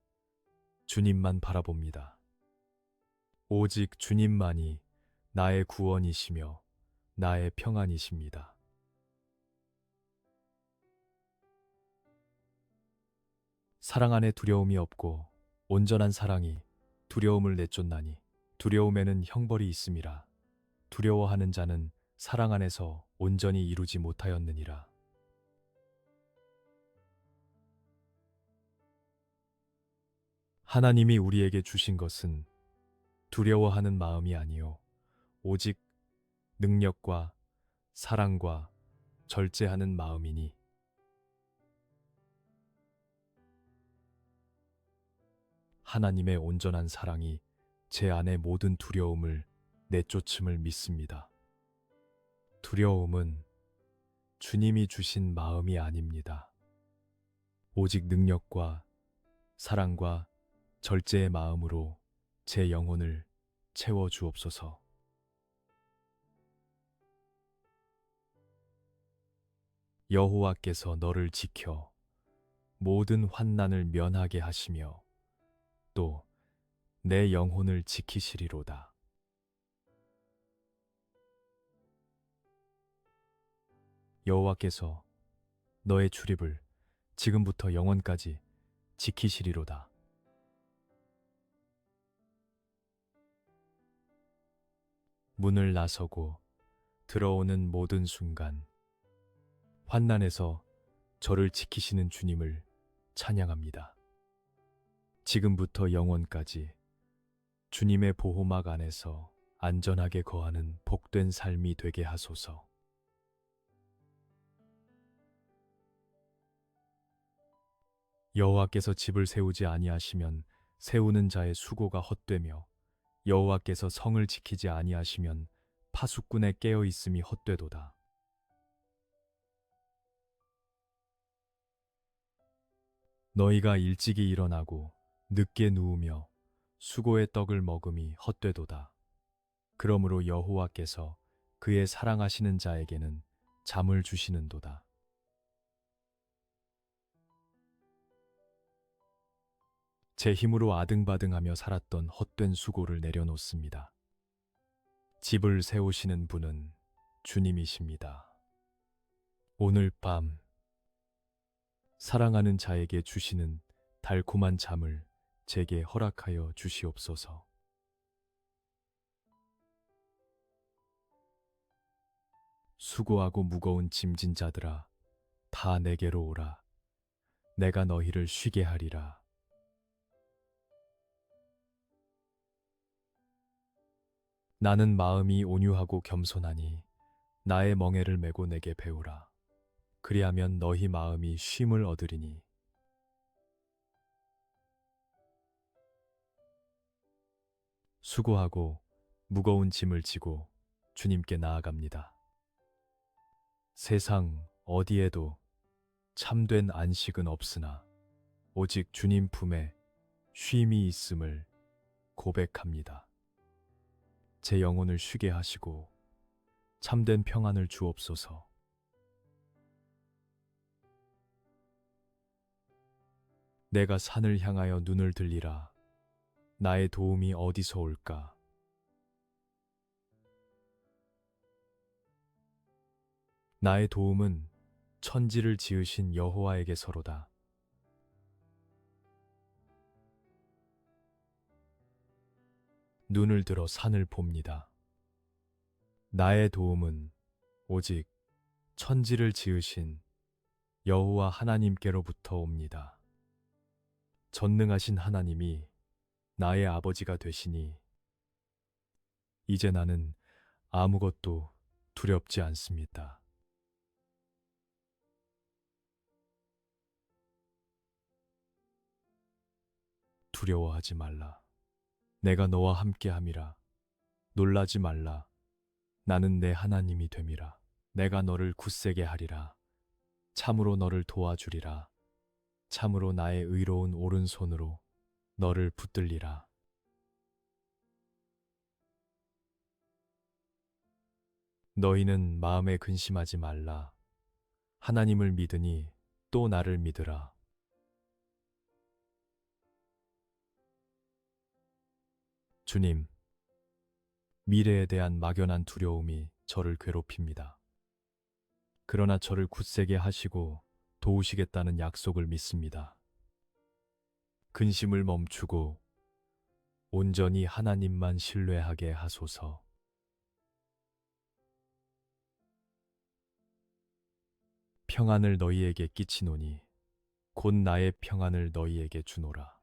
주님만 바라봅니다. 오직 주님만이 나의 구원이시며 나의 평안이십니다. 사랑 안에 두려움이 없고 온전한 사랑이 두려움을 내쫓나니 두려움에는 형벌이 있음이라. 두려워하는 자는 사랑 안에서 온전히 이루지 못하였느니라. 하나님이 우리에게 주신 것은 두려워하는 마음이 아니요 오직 능력과 사랑과 절제하는 마음이니 하나님의 온전한 사랑이 제 안의 모든 두려움을 내쫓음을 믿습니다. 두려움은 주님이 주신 마음이 아닙니다. 오직 능력과 사랑과 절제의 마음으로 제 영혼을 채워 주옵소서. 여호와께서 너를 지켜 모든 환난을 면하게 하시며 또 내 영혼을 지키시리로다. 여호와께서 너의 출입을 지금부터 영원까지 지키시리로다. 문을 나서고 들어오는 모든 순간 환난에서 저를 지키시는 주님을 찬양합니다. 지금부터 영원까지 주님의 보호막 안에서 안전하게 거하는 복된 삶이 되게 하소서. 여호와께서 집을 세우지 아니하시면 세우는 자의 수고가 헛되며 여호와께서 성을 지키지 아니하시면 파수꾼의 깨어 있음이 헛되도다. 너희가 일찍이 일어나고 늦게 누우며 수고의 떡을 먹음이 헛되도다. 그러므로 여호와께서 그의 사랑하시는 자에게는 잠을 주시는도다. 제 힘으로 아등바등하며 살았던 헛된 수고를 내려놓습니다. 집을 세우시는 분은 주님이십니다. 오늘 밤 사랑하는 자에게 주시는 달콤한 잠을 제게 허락하여 주시옵소서. 수고하고 무거운 짐진 자들아, 다 내게로 오라. 내가 너희를 쉬게 하리라. 나는 마음이 온유하고 겸손하니 나의 멍에를 메고 내게 배우라. 그리하면 너희 마음이 쉼을 얻으리니. 수고하고 무거운 짐을 지고 주님께 나아갑니다. 세상 어디에도 참된 안식은 없으나 오직 주님 품에 쉼이 있음을 고백합니다. 제 영혼을 쉬게 하시고 참된 평안을 주옵소서. 내가 산을 향하여 눈을 들리라. 나의 도움이 어디서 올까? 나의 도움은 천지를 지으신 여호와에게서로다. 눈을 들어 산을 봅니다. 나의 도움은 오직 천지를 지으신 여호와 하나님께로부터 옵니다. 전능하신 하나님이 나의 아버지가 되시니 이제 나는 아무것도 두렵지 않습니다. 두려워하지 말라. 내가 너와 함께함이라. 놀라지 말라. 나는 내 하나님이 됨이라. 내가 너를 굳세게 하리라. 참으로 너를 도와주리라. 참으로 나의 의로운 오른손으로 너를 붙들리라. 너희는 마음에 근심하지 말라. 하나님을 믿으니 또 나를 믿으라. 주님, 미래에 대한 막연한 두려움이 저를 괴롭힙니다. 그러나 저를 굳세게 하시고 도우시겠다는 약속을 믿습니다. 근심을 멈추고 온전히 하나님만 신뢰하게 하소서. 평안을 너희에게 끼치노니 곧 나의 평안을 너희에게 주노라.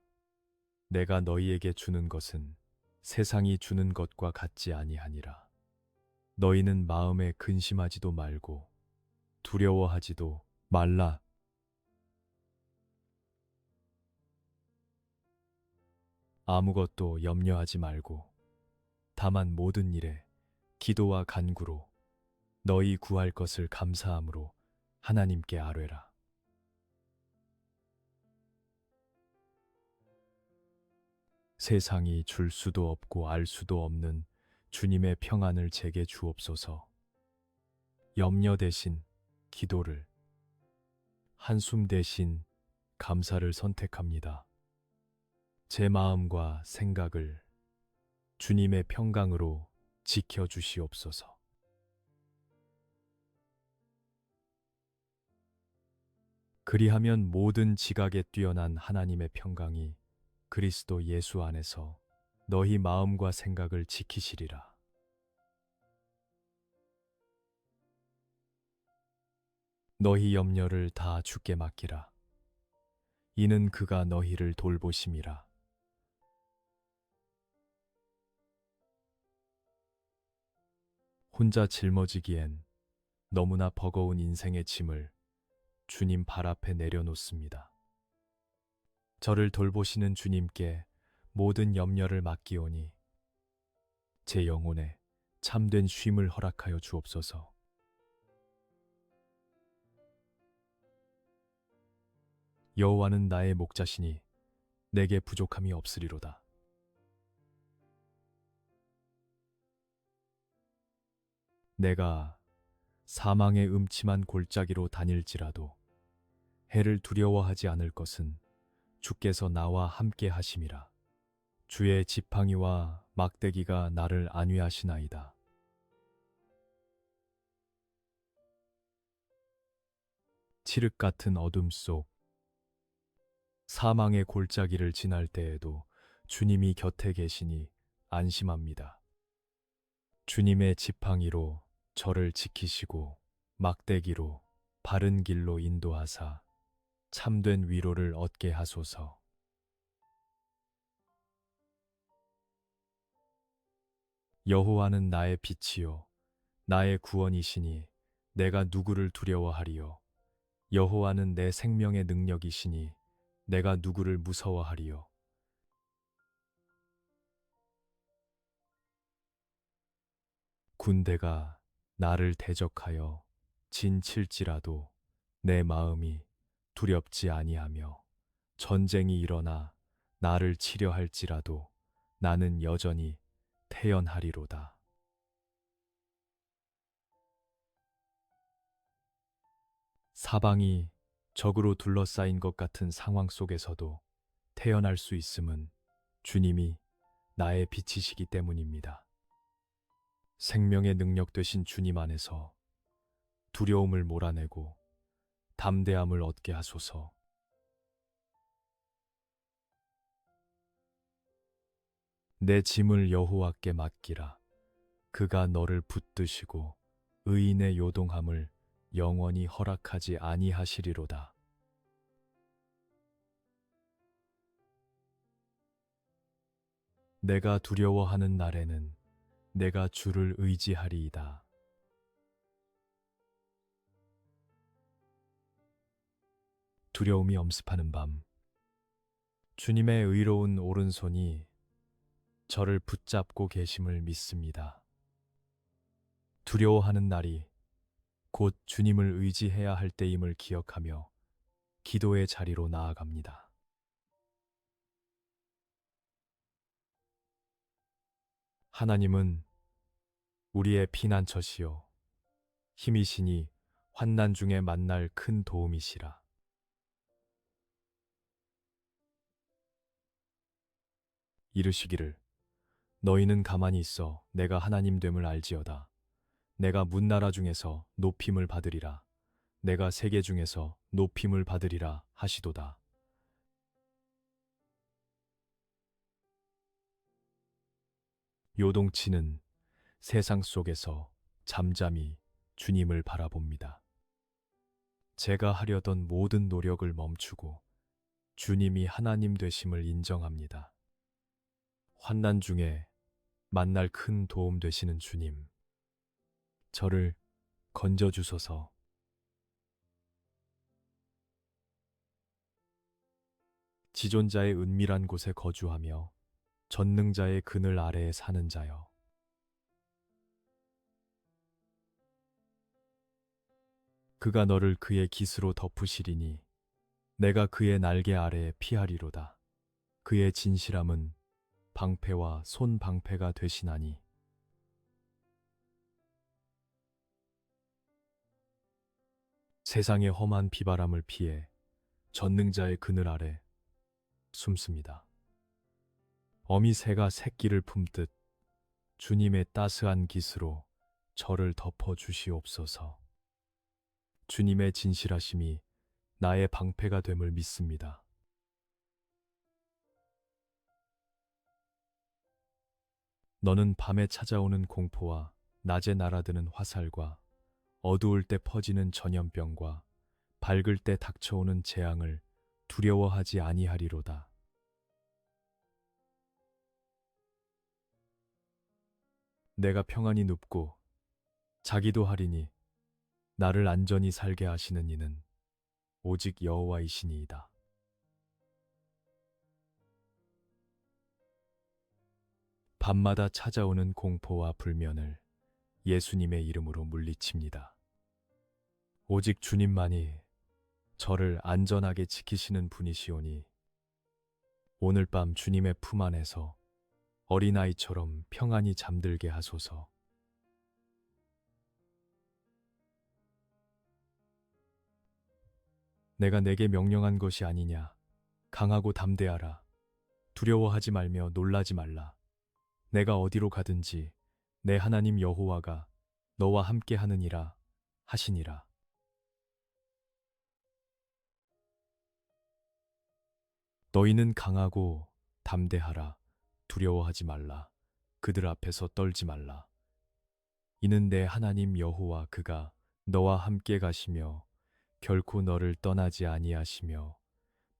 내가 너희에게 주는 것은 세상이 주는 것과 같지 아니하니라. 너희는 마음에 근심하지도 말고 두려워하지도 말라. 아무것도 염려하지 말고 다만 모든 일에 기도와 간구로 너희 구할 것을 감사함으로 하나님께 아뢰라. 세상이 줄 수도 없고 알 수도 없는 주님의 평안을 제게 주옵소서. 염려 대신 기도를, 한숨 대신 감사를 선택합니다. 제 마음과 생각을 주님의 평강으로 지켜주시옵소서. 그리하면 모든 지각에 뛰어난 하나님의 평강이 그리스도 예수 안에서 너희 마음과 생각을 지키시리라. 너희 염려를 다 주께 맡기라. 이는 그가 너희를 돌보심이라. 혼자 짊어지기엔 너무나 버거운 인생의 짐을 주님 발 앞에 내려놓습니다. 저를 돌보시는 주님께 모든 염려를 맡기오니 제 영혼에 참된 쉼을 허락하여 주옵소서. 여호와는 나의 목자시니 내게 부족함이 없으리로다. 내가 사망의 음침한 골짜기로 다닐지라도 해를 두려워하지 않을 것은 주께서 나와 함께 하심이라. 주의 지팡이와 막대기가 나를 안위하시나이다. 칠흑 같은 어둠 속 사망의 골짜기를 지날 때에도 주님이 곁에 계시니 안심합니다. 주님의 지팡이로 저를 지키시고 막대기로 바른 길로 인도하사 참된 위로를 얻게 하소서. 여호와는 나의 빛이요 나의 구원이시니 내가 누구를 두려워하리요. 여호와는 내 생명의 능력이시니 내가 누구를 무서워하리요. 군대가 나를 대적하여 진칠지라도 내 마음이 두렵지 아니하며 전쟁이 일어나 나를 치려 할지라도 나는 여전히 태연하리로다. 사방이 적으로 둘러싸인 것 같은 상황 속에서도 태어날 수 있음은 주님이 나의 빛이시기 때문입니다. 생명의 능력 되신 주님 안에서 두려움을 몰아내고 담대함을 얻게 하소서. 내 짐을 여호와께 맡기라. 그가 너를 붙드시고 의인의 요동함을 영원히 허락하지 아니하시리로다. 내가 두려워하는 날에는 내가 주를 의지하리이다. 두려움이 엄습하는 밤, 주님의 의로운 오른손이 저를 붙잡고 계심을 믿습니다. 두려워하는 날이 곧 주님을 의지해야 할 때임을 기억하며 기도의 자리로 나아갑니다. 하나님은 우리의 피난처시요 힘이시니 환난 중에 만날 큰 도움이시라. 이르시기를 너희는 가만히 있어 내가 하나님 됨을 알지어다. 내가 문나라 중에서 높임을 받으리라. 내가 세계 중에서 높임을 받으리라 하시도다. 요동치는 세상 속에서 잠잠히 주님을 바라봅니다. 제가 하려던 모든 노력을 멈추고 주님이 하나님 되심을 인정합니다. 환난 중에 만날 큰 도움 되시는 주님, 저를 건져주소서. 지존자의 은밀한 곳에 거주하며 전능자의 그늘 아래에 사는 자여. 그가 너를 그의 깃으로 덮으시리니 내가 그의 날개 아래에 피하리로다. 그의 진실함은 방패와 손 방패가 되시나니 세상의 험한 비바람을 피해 전능자의 그늘 아래 숨습니다. 어미 새가 새끼를 품듯 주님의 따스한 깃으로 저를 덮어 주시옵소서. 주님의 진실하심이 나의 방패가 됨을 믿습니다. 너는 밤에 찾아오는 공포와 낮에 날아드는 화살과 어두울 때 퍼지는 전염병과 밝을 때 닥쳐오는 재앙을 두려워하지 아니하리로다. 내가 평안히 눕고 자기도 하리니 나를 안전히 살게 하시는 이는 오직 여호와이시니이다. 밤마다 찾아오는 공포와 불면을 예수님의 이름으로 물리칩니다. 오직 주님만이 저를 안전하게 지키시는 분이시오니 오늘 밤 주님의 품 안에서 어린아이처럼 평안히 잠들게 하소서. 내가 내게 명령한 것이 아니냐. 강하고 담대하라. 두려워하지 말며 놀라지 말라. 내가 어디로 가든지 내 하나님 여호와가 너와 함께 하느니라 하시니라. 너희는 강하고 담대하라. 두려워하지 말라. 그들 앞에서 떨지 말라. 이는 내 하나님 여호와 그가 너와 함께 가시며 결코 너를 떠나지 아니하시며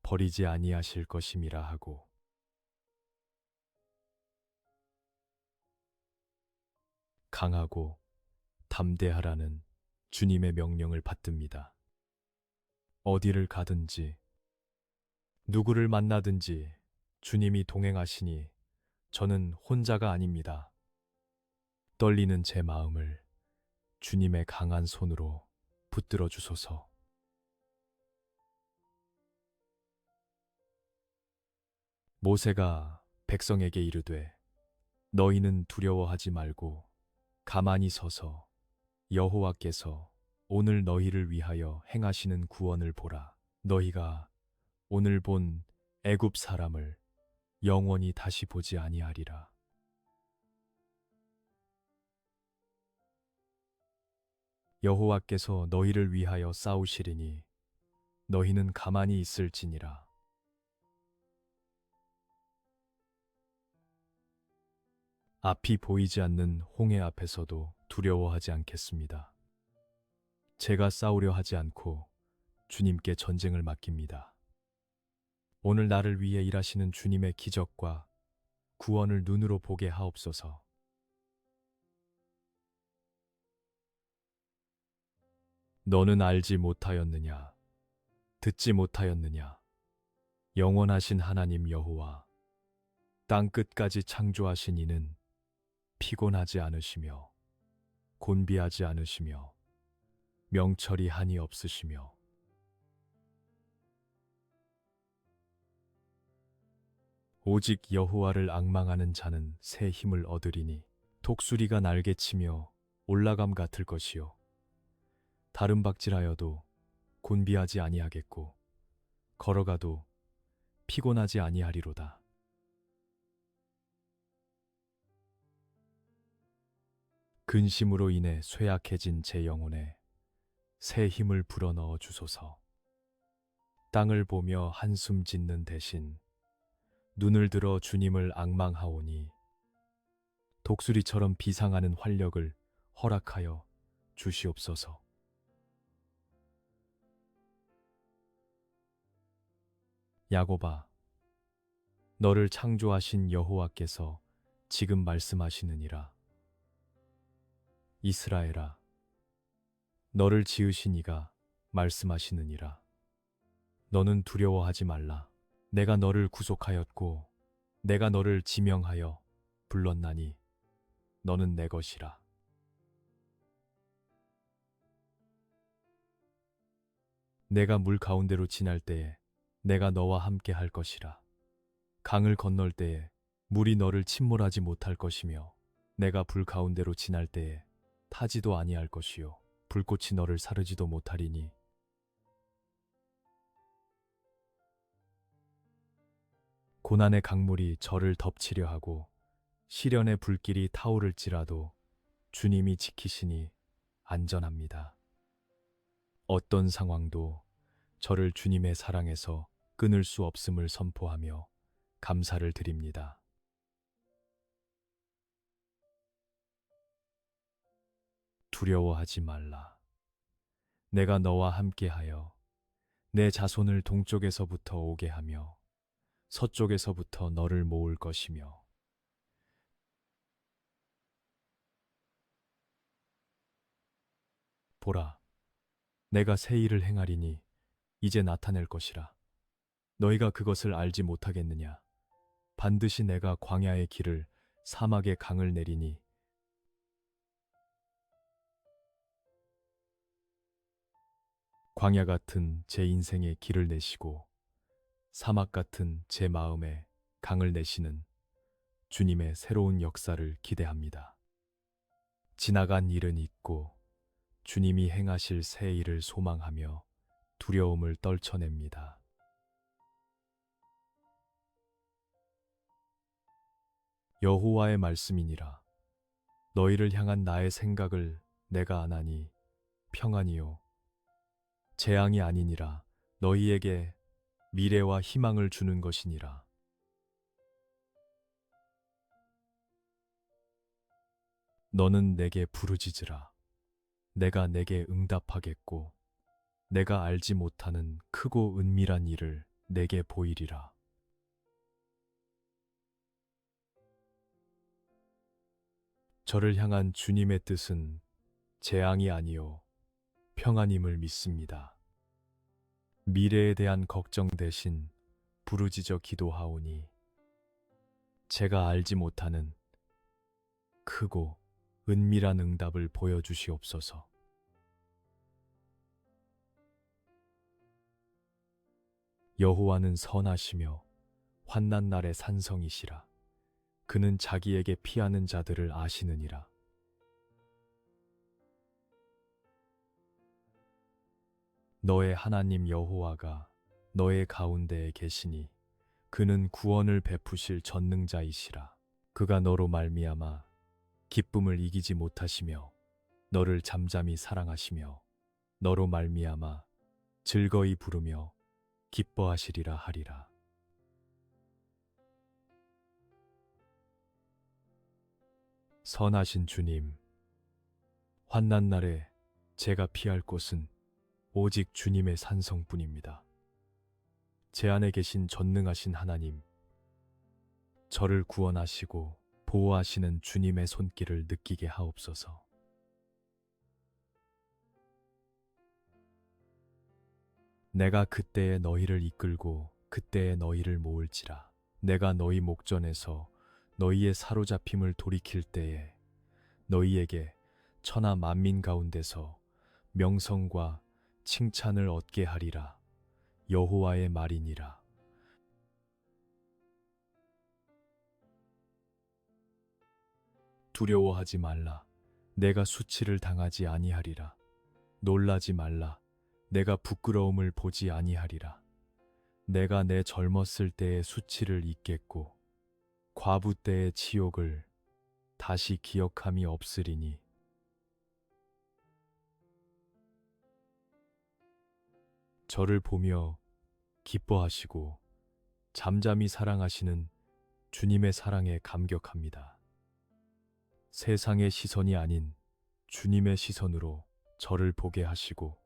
버리지 아니하실 것임이라 하고 강하고 담대하라는 주님의 명령을 받듭니다. 어디를 가든지 누구를 만나든지 주님이 동행하시니 저는 혼자가 아닙니다. 떨리는 제 마음을 주님의 강한 손으로 붙들어 주소서. 모세가 백성에게 이르되 너희는 두려워하지 말고 가만히 서서 여호와께서 오늘 너희를 위하여 행하시는 구원을 보라. 너희가 오늘 본 애굽 사람을 영원히 다시 보지 아니하리라. 여호와께서 너희를 위하여 싸우시리니 너희는 가만히 있을지니라. 앞이 보이지 않는 홍해 앞에서도 두려워하지 않겠습니다. 제가 싸우려 하지 않고 주님께 전쟁을 맡깁니다. 오늘 나를 위해 일하시는 주님의 기적과 구원을 눈으로 보게 하옵소서. 너는 알지 못하였느냐? 듣지 못하였느냐? 영원하신 하나님 여호와, 땅 끝까지 창조하신 이는 피곤하지 않으시며 곤비하지 않으시며 명철이 한이 없으시며 오직 여호와를 앙망하는 자는 새 힘을 얻으리니 독수리가 날개치며 올라감 같을 것이요 다른 박질하여도 곤비하지 아니하겠고 걸어가도 피곤하지 아니하리로다. 근심으로 인해 쇠약해진 제 영혼에 새 힘을 불어넣어 주소서. 땅을 보며 한숨 짓는 대신 눈을 들어 주님을 앙망하오니 독수리처럼 비상하는 활력을 허락하여 주시옵소서. 야곱아, 너를 창조하신 여호와께서 지금 말씀하시느니라. 이스라엘아, 너를 지으신 이가 말씀하시느니라. 너는 두려워하지 말라. 내가 너를 구속하였고 내가 너를 지명하여 불렀나니 너는 내 것이라. 내가 물 가운데로 지날 때에 내가 너와 함께 할 것이라. 강을 건널 때에 물이 너를 침몰하지 못할 것이며 내가 불 가운데로 지날 때에 타지도 아니할 것이요 불꽃이 너를 사르지도 못하리니 고난의 강물이 저를 덮치려 하고 시련의 불길이 타오를지라도 주님이 지키시니 안전합니다. 어떤 상황도 저를 주님의 사랑에서 끊을 수 없음을 선포하며 감사를 드립니다. 두려워하지 말라. 내가 너와 함께하여 내 자손을 동쪽에서부터 오게 하며 서쪽에서부터 너를 모을 것이며 보라, 내가 새 일을 행하리니 이제 나타낼 것이라. 너희가 그것을 알지 못하겠느냐? 반드시 내가 광야의 길을 사막의 강을 내리니 광야 같은 제 인생의 길을 내시고 사막 같은 제 마음에 강을 내시는 주님의 새로운 역사를 기대합니다. 지나간 일은 잊고 주님이 행하실 새 일을 소망하며 두려움을 떨쳐냅니다. 여호와의 말씀이니라. 너희를 향한 나의 생각을 내가 아나니 평안이요 재앙이 아니니라. 너희에게 미래와 희망을 주는 것이니라. 너는 내게 부르짖으라. 내가 내게 응답하겠고 내가 알지 못하는 크고 은밀한 일을 내게 보이리라. 저를 향한 주님의 뜻은 재앙이 아니요 평안임을 믿습니다. 미래에 대한 걱정 대신 부르짖어 기도하오니 제가 알지 못하는 크고 은밀한 응답을 보여주시옵소서. 여호와는 선하시며 환난 날의 산성이시라. 그는 자기에게 피하는 자들을 아시느니라. 너의 하나님 여호와가 너의 가운데에 계시니 그는 구원을 베푸실 전능자이시라. 그가 너로 말미암아 기쁨을 이기지 못하시며 너를 잠잠히 사랑하시며 너로 말미암아 즐거이 부르며 기뻐하시리라 하리라. 선하신 주님, 환난 날에 제가 피할 곳은 오직 주님의 산성뿐입니다. 제 안에 계신 전능하신 하나님, 저를 구원하시고 보호하시는 주님의 손길을 느끼게 하옵소서. 내가 그때에 너희를 이끌고 그때에 너희를 모을지라. 내가 너희 목전에서 너희의 사로잡힘을 돌이킬 때에 너희에게 천하 만민 가운데서 명성과 칭찬을 얻게 하리라. 여호와의 말이니라. 두려워하지 말라. 내가 수치를 당하지 아니하리라. 놀라지 말라. 내가 부끄러움을 보지 아니하리라. 내가 내 젊었을 때의 수치를 잊겠고 과부 때의 치욕을 다시 기억함이 없으리니 저를 보며 기뻐하시고 잠잠히 사랑하시는 주님의 사랑에 감격합니다. 세상의 시선이 아닌 주님의 시선으로 저를 보게 하시고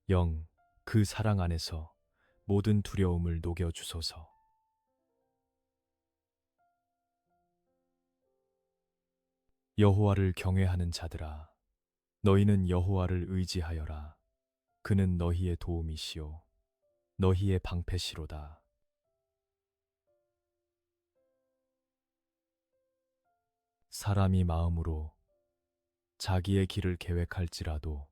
0. 그 사랑 안에서 모든 두려움을 녹여주소서. 여호와를 경외하는 자들아, 너희는 여호와를 의지하여라. 그는 너희의 도움이시요 너희의 방패시로다. 사람이 마음으로 자기의 길을 계획할지라도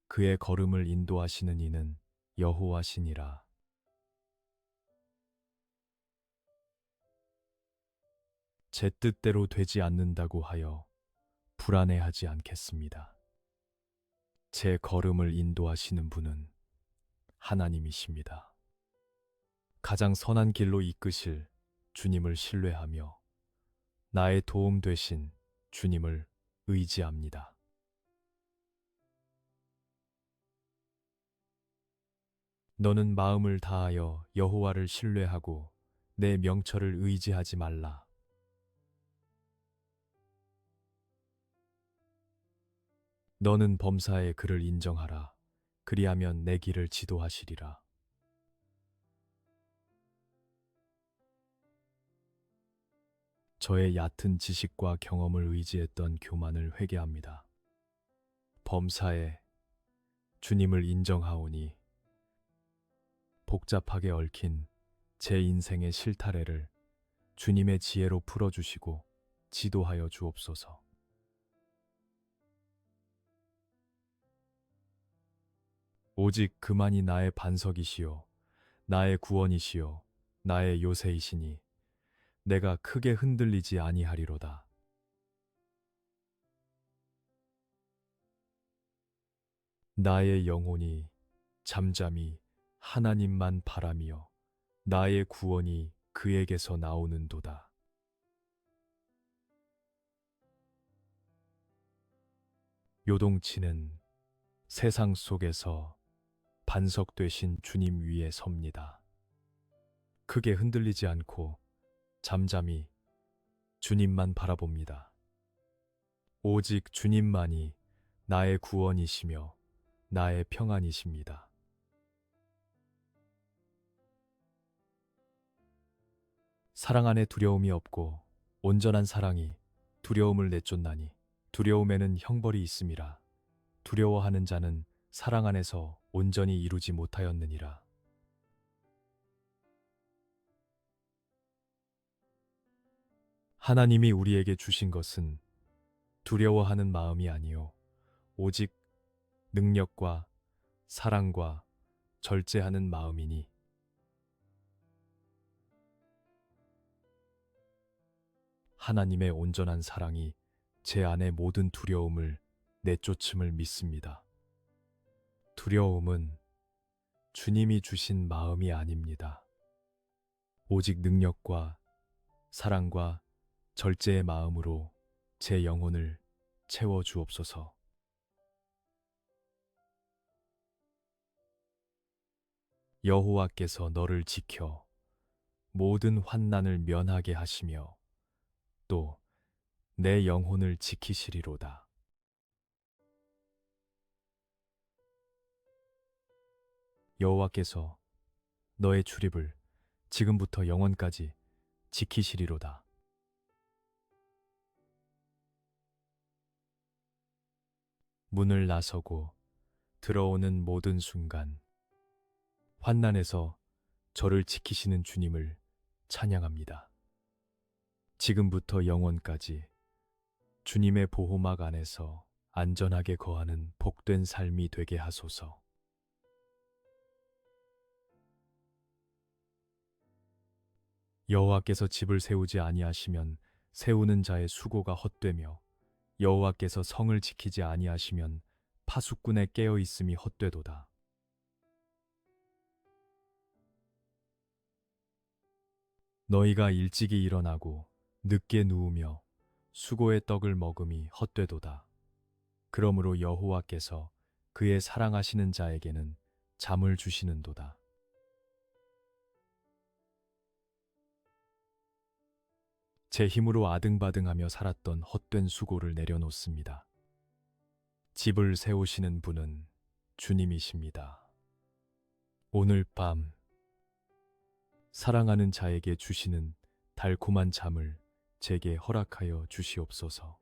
그의 걸음을 인도하시는 이는 여호와시니라. 제 뜻대로 되지 않는다고 하여 불안해하지 않겠습니다. 제 걸음을 인도하시는 분은 하나님이십니다. 가장 선한 길로 이끄실 주님을 신뢰하며 나의 도움 되신 주님을 의지합니다. 너는 마음을 다하여 여호와를 신뢰하고 내 명철을 의지하지 말라. 너는 범사에 그를 인정하라. 그리하면 내 길을 지도하시리라. 저의 얕은 지식과 경험을 의지했던 교만을 회개합니다. 범사에 주님을 인정하오니 복잡하게 얽힌 제 인생의 실타래를 주님의 지혜로 풀어주시고 지도하여 주옵소서. 오직 그만이 나의 반석이시요 나의 구원이시요 나의 요새이시니 내가 크게 흔들리지 아니하리로다. 나의 영혼이 잠잠히 하나님만 바라며 나의 구원이 그에게서 나오는도다. 요동치는 세상 속에서 반석 되신 주님 위에 섭니다. 크게 흔들리지 않고 잠잠히 주님만 바라봅니다. 오직 주님만이 나의 구원이시며 나의 평안이십니다. 사랑 안에 두려움이 없고 온전한 사랑이 두려움을 내쫓나니 두려움에는 형벌이 있음이라. 두려워하는 자는 사랑 안에서 온전히 이루지 못하였느니라. 하나님이 우리에게 주신 것은 두려워하는 마음이 아니요 오직 능력과 사랑과 절제하는 마음이니. 하나님의 온전한 사랑이 제 안의 모든 두려움을 내쫓음을 믿습니다. 두려움은 주님이 주신 마음이 아닙니다. 오직 능력과 사랑과 절제의 마음으로 제 영혼을 채워 주옵소서. 여호와께서 너를 지켜 모든 환난을 면하게 하시며 또 내 영혼을 지키시리로다. 여호와께서 너의 출입을 지금부터 영원까지 지키시리로다. 문을 나서고 들어오는 모든 순간 환난에서 저를 지키시는 주님을 찬양합니다. 지금부터 영원까지 주님의 보호막 안에서 안전하게 거하는 복된 삶이 되게 하소서. 여호와께서 집을 세우지 아니하시면 세우는 자의 수고가 헛되며 여호와께서 성을 지키지 아니하시면 파수꾼의 깨어 있음이 헛되도다. 너희가 일찍이 일어나고 늦게 누우며 수고의 떡을 먹음이 헛되도다. 그러므로 여호와께서 그의 사랑하시는 자에게는 잠을 주시는도다. 제 힘으로 아등바등하며 살았던 헛된 수고를 내려놓습니다. 집을 세우시는 분은 주님이십니다. 오늘 밤 사랑하는 자에게 주시는 달콤한 잠을 제게 허락하여 주시옵소서.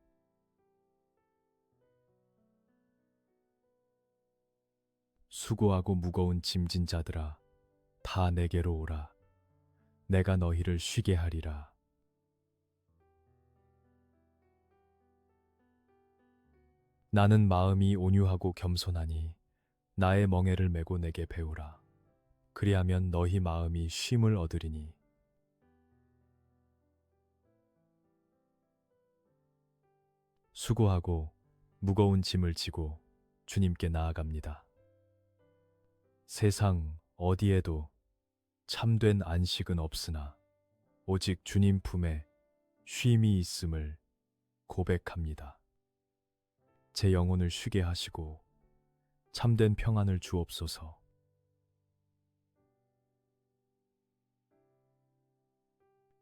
수고하고 무거운 짐진 자들아, 다 내게로 오라. 내가 너희를 쉬게 하리라. 나는 마음이 온유하고 겸손하니 나의 멍에를 메고 내게 배우라. 그리하면 너희 마음이 쉼을 얻으리니. 수고하고 무거운 짐을 지고 주님께 나아갑니다. 세상 어디에도 참된 안식은 없으나 오직 주님 품에 쉼이 있음을 고백합니다. 제 영혼을 쉬게 하시고 참된 평안을 주옵소서.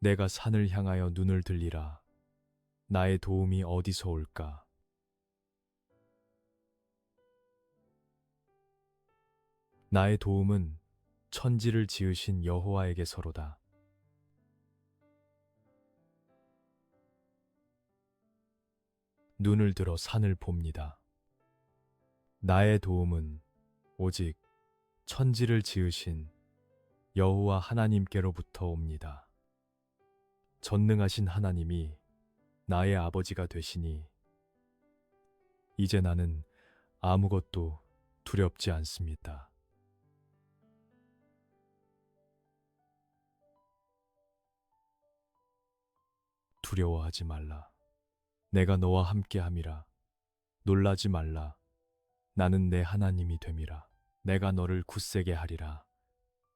내가 산을 향하여 눈을 들리라. 나의 도움이 어디서 올까? 나의 도움은 천지를 지으신 여호와에게서로다. 눈을 들어 산을 봅니다. 나의 도움은 오직 천지를 지으신 여호와 하나님께로부터 옵니다. 전능하신 하나님이 나의 아버지가 되시니 이제 나는 아무것도 두렵지 않습니다. 두려워하지 말라. 내가 너와 함께함이라. 놀라지 말라. 나는 내 하나님이 됨이라. 내가 너를 굳세게 하리라.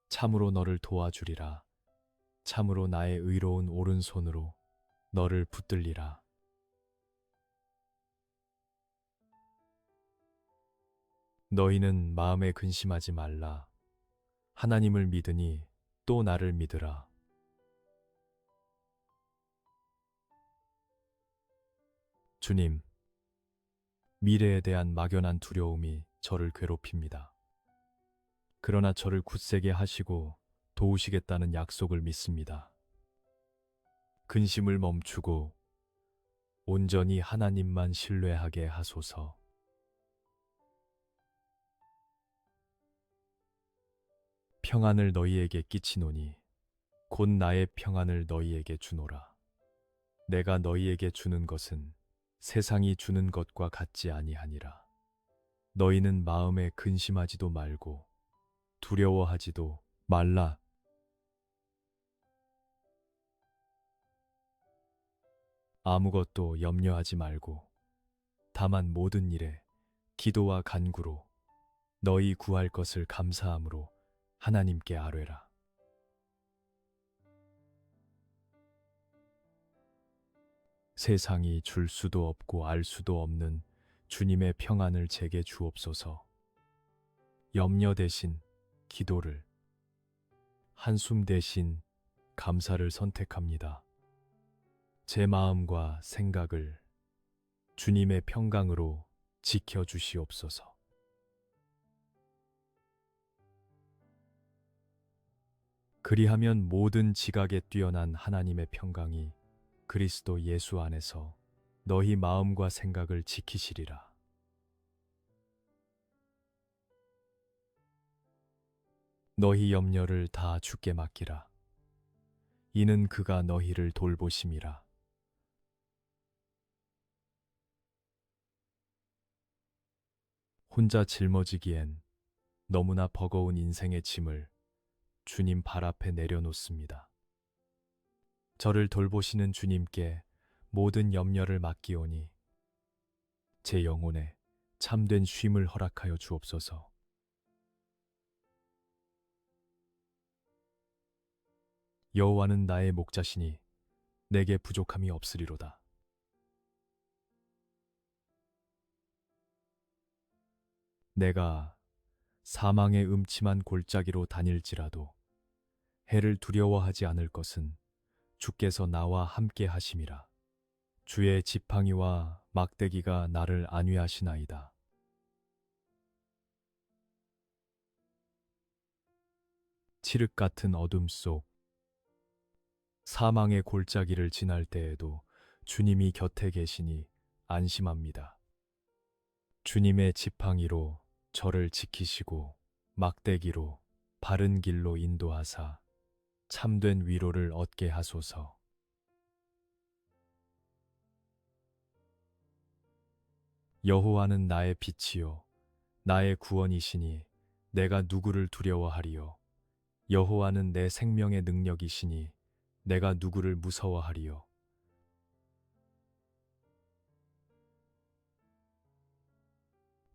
참으로 너를 도와주리라. 참으로 나의 의로운 오른손으로 너를 붙들리라. 너희는 마음에 근심하지 말라. 하나님을 믿으니 또 나를 믿으라. 주님, 미래에 대한 막연한 두려움이 저를 괴롭힙니다. 그러나 저를 굳세게 하시고 도우시겠다는 약속을 믿습니다. 근심을 멈추고 온전히 하나님만 신뢰하게 하소서. 평안을 너희에게 끼치노니 곧 나의 평안을 너희에게 주노라. 내가 너희에게 주는 것은 세상이 주는 것과 같지 아니하니라. 너희는 마음에 근심하지도 말고 두려워하지도 말라. 아무것도 염려하지 말고 다만 모든 일에 기도와 간구로 너희 구할 것을 감사함으로 하나님께 아뢰라. 세상이 줄 수도 없고 알 수도 없는 주님의 평안을 제게 주옵소서. 염려 대신 기도를, 한숨 대신 감사를 선택합니다. 제 마음과 생각을 주님의 평강으로 지켜주시옵소서. 그리하면 모든 지각에 뛰어난 하나님의 평강이 그리스도 예수 안에서 너희 마음과 생각을 지키시리라. 너희 염려를 다 주께 맡기라. 이는 그가 너희를 돌보심이라. 혼자 짊어지기엔 너무나 버거운 인생의 짐을 주님 발 앞에 내려놓습니다. 저를 돌보시는 주님께 모든 염려를 맡기오니 제 영혼에 참된 쉼을 허락하여 주옵소서. 여호와는 나의 목자시니 내게 부족함이 없으리로다. 내가 사망의 음침한 골짜기로 다닐지라도 해를 두려워하지 않을 것은 주께서 나와 함께 하심이라. 주의 지팡이와 막대기가 나를 안위하시나이다. 칠흑 같은 어둠 속 사망의 골짜기를 지날 때에도 주님이 곁에 계시니 안심합니다. 주님의 지팡이로 저를 지키시고 막대기로 바른 길로 인도하사 참된 위로를 얻게 하소서. 여호와는 나의 빛이요 나의 구원이시니 내가 누구를 두려워하리요. 여호와는 내 생명의 능력이시니 내가 누구를 무서워하리요.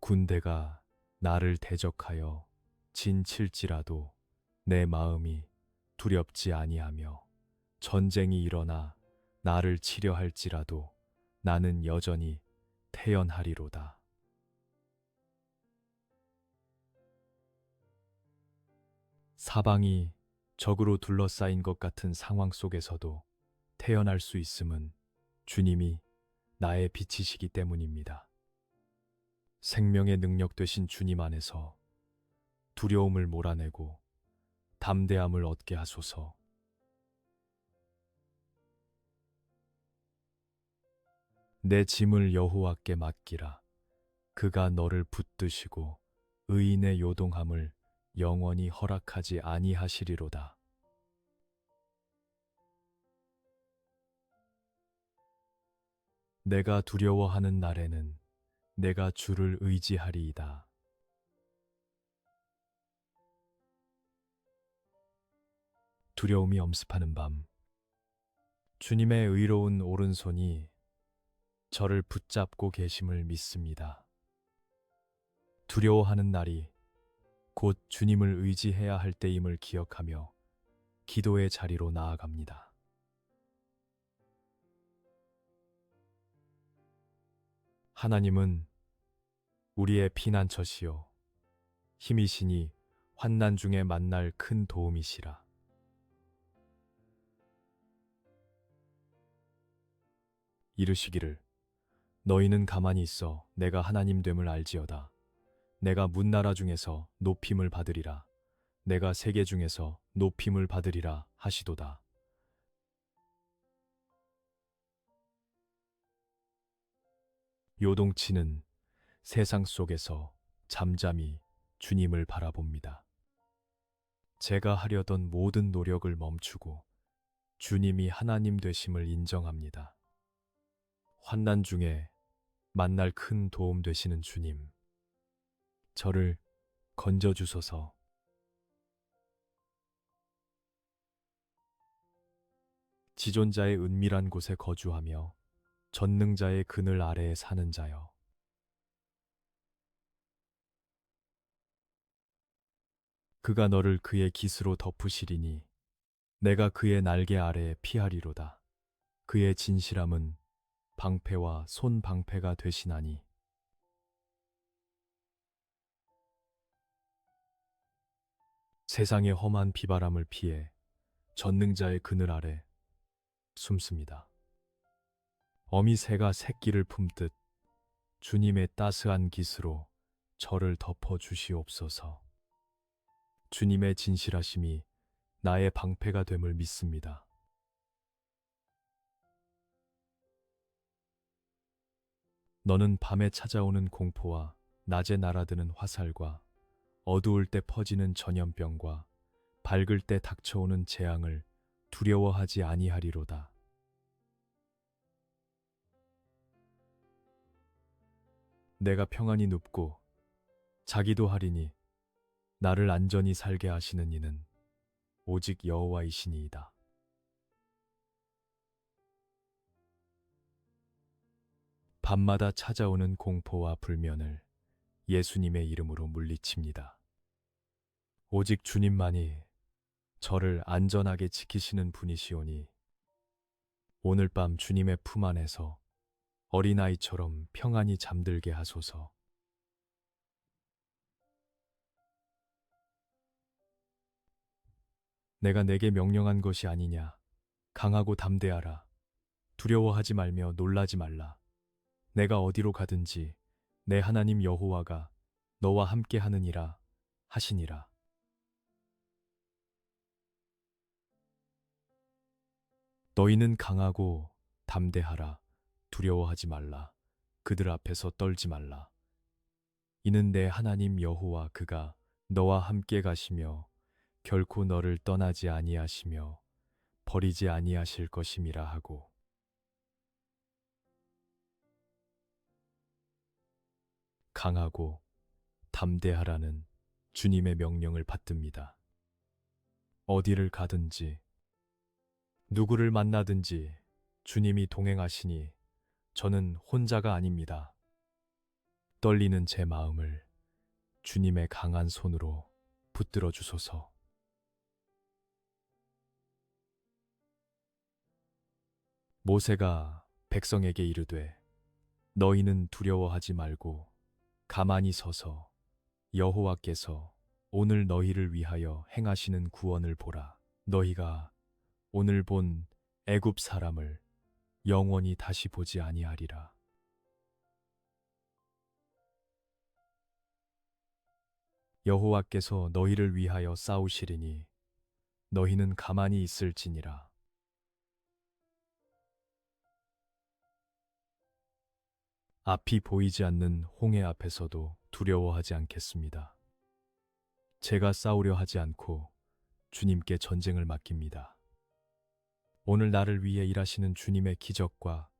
군대가 나를 대적하여 진칠지라도 내 마음이 두렵지 아니하며 전쟁이 일어나 나를 치려 할지라도 나는 여전히 태연하리로다. 사방이 적으로 둘러싸인 것 같은 상황 속에서도 태연할 수 있음은 주님이 나의 빛이시기 때문입니다. 생명의 능력 되신 주님 안에서 두려움을 몰아내고 담대함을 얻게 하소서. 내 짐을 여호와께 맡기라. 그가 너를 붙드시고 의인의 요동함을 영원히 허락하지 아니하시리로다. 내가 두려워하는 날에는 내가 주를 의지하리이다. 두려움이 엄습하는 밤, 주님의 의로운 오른손이 저를 붙잡고 계심을 믿습니다. 두려워하는 날이 곧 주님을 의지해야 할 때임을 기억하며 기도의 자리로 나아갑니다. 하나님은 우리의 피난처시요 힘이시니 환난 중에 만날 큰 도움이시라. 이르시기를 너희는 가만히 있어 내가 하나님 됨을 알지어다. 내가 문나라 중에서 높임을 받으리라. 내가 세계 중에서 높임을 받으리라 하시도다. 요동치는 세상 속에서 잠잠히 주님을 바라봅니다. 제가 하려던 모든 노력을 멈추고 주님이 하나님 되심을 인정합니다. 환난 중에 만날 큰 도움 되시는 주님, 저를 건져주소서. 지존자의 은밀한 곳에 거주하며 전능자의 그늘 아래에 사는 자여. 그가 너를 그의 깃으로 덮으시리니 내가 그의 날개 아래에 피하리로다. 그의 진실함은 방패와 손 방패가 되시나니 세상의 험한 비바람을 피해 전능자의 그늘 아래 숨습니다. 어미 새가 새끼를 품듯 주님의 따스한 깃으로 저를 덮어 주시옵소서. 주님의 진실하심이 나의 방패가 됨을 믿습니다. 너는 밤에 찾아오는 공포와 낮에 날아드는 화살과 어두울 때 퍼지는 전염병과 밝을 때 닥쳐오는 재앙을 두려워하지 아니하리로다. 내가 평안히 눕고 자기도 하리니 나를 안전히 살게 하시는 이는 오직 여호와이시니이다. 밤마다 찾아오는 공포와 불면을 예수님의 이름으로 물리칩니다. 오직 주님만이 저를 안전하게 지키시는 분이시오니 오늘 밤 주님의 품 안에서 어린아이처럼 평안히 잠들게 하소서. 내가 내게 명령한 것이 아니냐. 강하고 담대하라. 두려워하지 말며 놀라지 말라. 내가 어디로 가든지 내 하나님 여호와가 너와 함께 하느니라 하시니라. 너희는 강하고 담대하라. 두려워하지 말라. 그들 앞에서 떨지 말라. 이는 내 하나님 여호와 그가 너와 함께 가시며 결코 너를 떠나지 아니하시며 버리지 아니하실 것임이라 하고. 강하고 담대하라는 주님의 명령을 받듭니다. 어디를 가든지 누구를 만나든지 주님이 동행하시니 저는 혼자가 아닙니다. 떨리는 제 마음을 주님의 강한 손으로 붙들어 주소서. 모세가 백성에게 이르되 너희는 두려워하지 말고 가만히 서서 여호와께서 오늘 너희를 위하여 행하시는 구원을 보라. 너희가 오늘 본 애굽 사람을 영원히 다시 보지 아니하리라. 여호와께서 너희를 위하여 싸우시리니 너희는 가만히 있을지니라. 앞이 보이지 않는 홍해 앞에서도 두려워하지 않겠습니다. 제가 싸우려 하지 않고 주님께 전쟁을 맡깁니다. 오늘 나를 위해 일하시는 주님의 기적과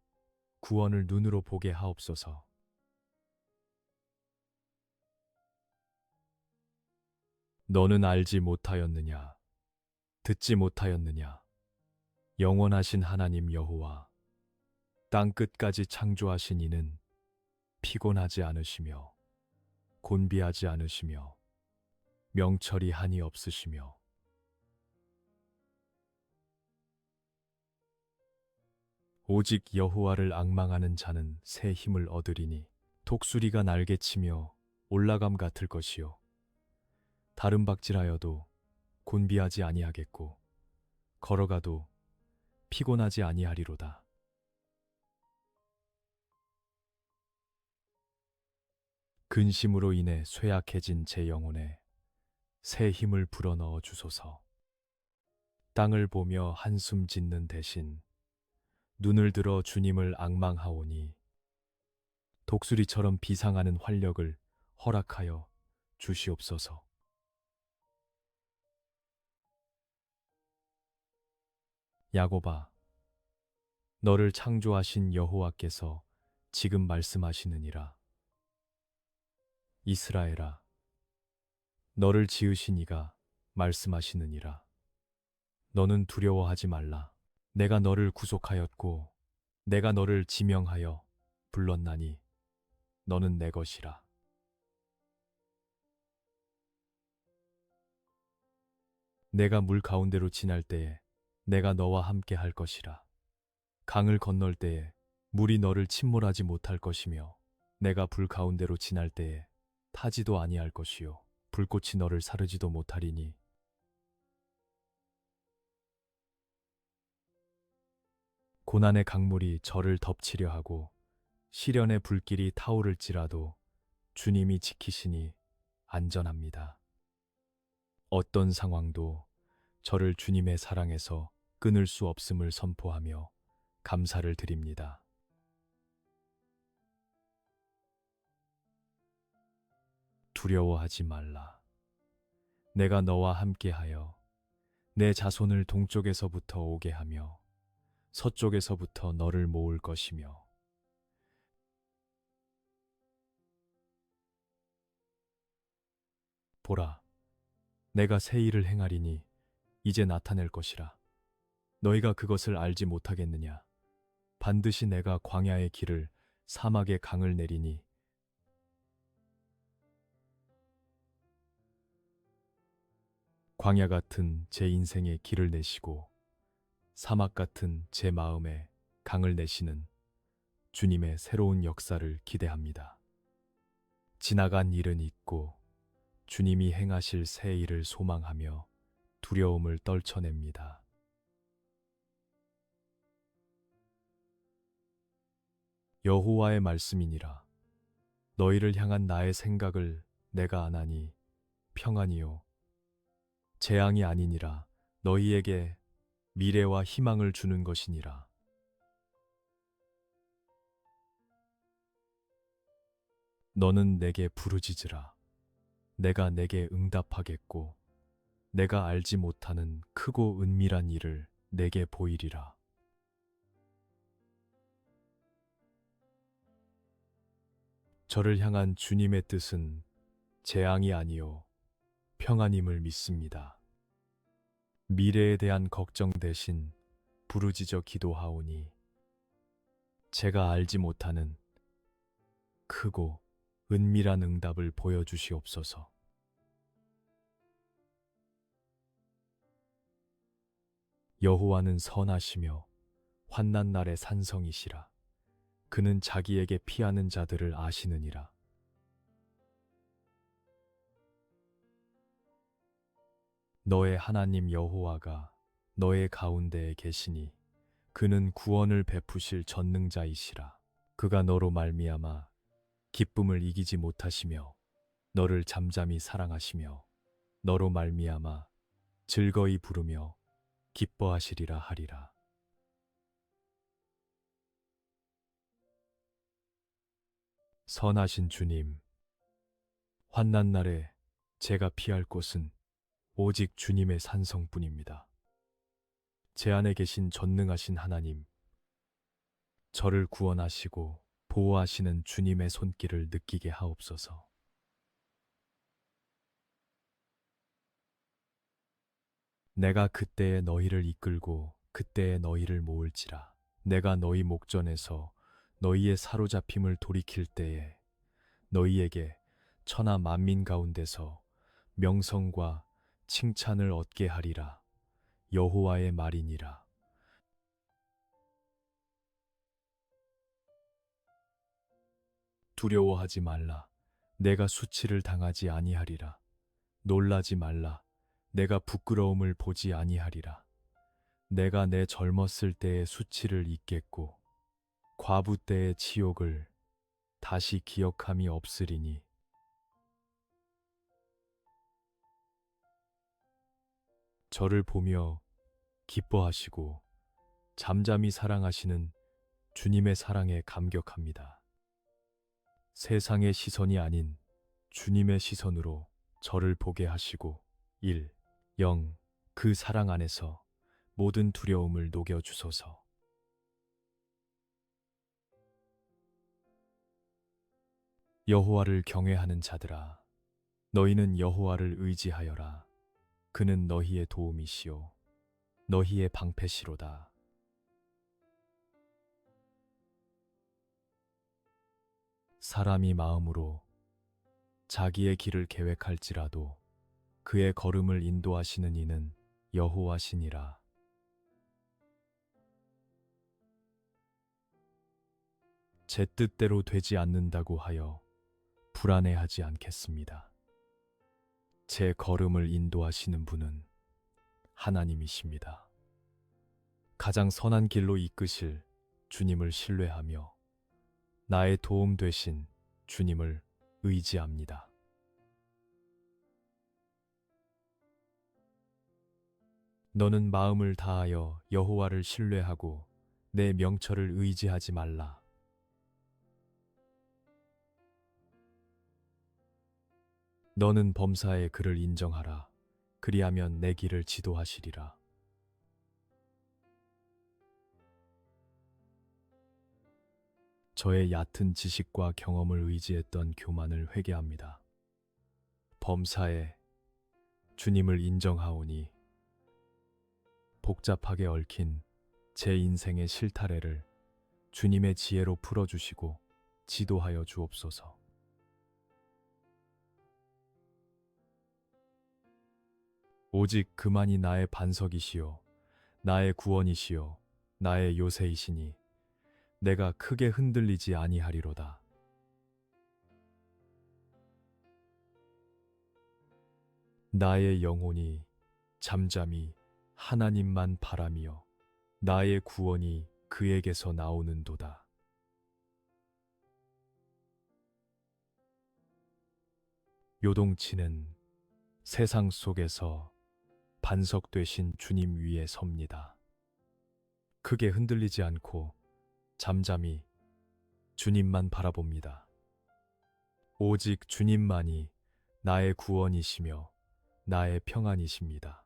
구원을 눈으로 보게 하옵소서. 너는 알지 못하였느냐? 듣지 못하였느냐? 영원하신 하나님 여호와, 땅 끝까지 창조하신 이는 피곤하지 않으시며 곤비하지 않으시며 명철이 한이 없으시며 오직 여호와를 앙망하는 자는 새 힘을 얻으리니 독수리가 날개치며 올라감 같을 것이요 다른 박질하여도 곤비하지 아니하겠고 걸어가도 피곤하지 아니하리로다. 근심으로 인해 쇠약해진 제 영혼에 새 힘을 불어넣어 주소서. 땅을 보며 한숨 짓는 대신 눈을 들어 주님을 앙망하오니 독수리처럼 비상하는 활력을 허락하여 주시옵소서. 야곱아, 너를 창조하신 여호와께서 지금 말씀하시느니라. 이스라엘아, 너를 지으신 이가 말씀하시느니라. 너는 두려워하지 말라. 내가 너를 구속하였고 내가 너를 지명하여 불렀나니 너는 내 것이라. 내가 물 가운데로 지날 때에 내가 너와 함께 할 것이라. 강을 건널 때에 물이 너를 침몰하지 못할 것이며 내가 불 가운데로 지날 때에 타지도 아니할 것이요 불꽃이 너를 사르지도 못하리니 고난의 강물이 저를 덮치려 하고 시련의 불길이 타오를지라도 주님이 지키시니 안전합니다. 어떤 상황도 저를 주님의 사랑에서 끊을 수 없음을 선포하며 감사를 드립니다. 두려워하지 말라. 내가 너와 함께하여 내 자손을 동쪽에서부터 오게 하며 서쪽에서부터 너를 모을 것이며 보라, 내가 새 일을 행하리니 이제 나타낼 것이라. 너희가 그것을 알지 못하겠느냐? 반드시 내가 광야의 길을 사막의 강을 내리니 광야 같은 제 인생의 길을 내시고 사막 같은 제 마음에 강을 내시는 주님의 새로운 역사를 기대합니다. 지나간 일은 잊고 주님이 행하실 새 일을 소망하며 두려움을 떨쳐냅니다. 여호와의 말씀이니라. 너희를 향한 나의 생각을 내가 아나니 평안이요 재앙이 아니니라. 너희에게 미래와 희망을 주는 것이니라. 너는 내게 부르짖으라. 내가 내게 응답하겠고 내가 알지 못하는 크고 은밀한 일을 내게 보이리라. 저를 향한 주님의 뜻은 재앙이 아니요 평안임을 믿습니다. 미래에 대한 걱정 대신 부르짖어 기도하오니 제가 알지 못하는 크고 은밀한 응답을 보여주시옵소서. 여호와는 선하시며 환난 날의 산성이시라. 그는 자기에게 피하는 자들을 아시느니라. 너의 하나님 여호와가 너의 가운데에 계시니 그는 구원을 베푸실 전능자이시라. 그가 너로 말미암아 기쁨을 이기지 못하시며 너를 잠잠히 사랑하시며 너로 말미암아 즐거이 부르며 기뻐하시리라 하리라. 선하신 주님, 환난 날에 제가 피할 곳은 오직 주님의 산성뿐입니다. 제 안에 계신 전능하신 하나님, 저를 구원하시고 보호하시는 주님의 손길을 느끼게 하옵소서. 내가 그때에 너희를 이끌고 그때에 너희를 모을지라. 내가 너희 목전에서 너희의 사로잡힘을 돌이킬 때에 너희에게 천하 만민 가운데서 명성과 칭찬을 얻게 하리라. 여호와의 말이니라. 두려워하지 말라. 내가 수치를 당하지 아니하리라. 놀라지 말라. 내가 부끄러움을 보지 아니하리라. 내가 내 젊었을 때의 수치를 잊겠고 과부 때의 치욕을 다시 기억함이 없으리니 저를 보며 기뻐하시고 잠잠히 사랑하시는 주님의 사랑에 감격합니다. 세상의 시선이 아닌 주님의 시선으로 저를 보게 하시고 1. 0. 그 사랑 안에서 모든 두려움을 녹여주소서. 여호와를 경외하는 자들아, 너희는 여호와를 의지하여라. 그는 너희의 도움이시요 너희의 방패시로다. 사람이 마음으로 자기의 길을 계획할지라도 그의 걸음을 인도하시는 이는 여호와시니라. 제 뜻대로 되지 않는다고 하여 불안해하지 않겠습니다. 제 걸음을 인도하시는 분은 하나님이십니다. 가장 선한 길로 이끄실 주님을 신뢰하며 나의 도움 되신 주님을 의지합니다. 너는 마음을 다하여 여호와를 신뢰하고 내 명철을 의지하지 말라. 너는 범사에 그를 인정하라. 그리하면 내 길을 지도하시리라. 저의 얕은 지식과 경험을 의지했던 교만을 회개합니다. 범사에 주님을 인정하오니 복잡하게 얽힌 제 인생의 실타래를 주님의 지혜로 풀어주시고 지도하여 주옵소서. 오직 그만이 나의 반석이시요 나의 구원이시요 나의 요새이시니 내가 크게 흔들리지 아니하리로다. 나의 영혼이 잠잠히 하나님만 바라며 나의 구원이 그에게서 나오는도다. 요동치는 세상 속에서 반석 되신 주님 위에 섭니다. 크게 흔들리지 않고 잠잠히 주님만 바라봅니다. 오직 주님만이 나의 구원이시며 나의 평안이십니다.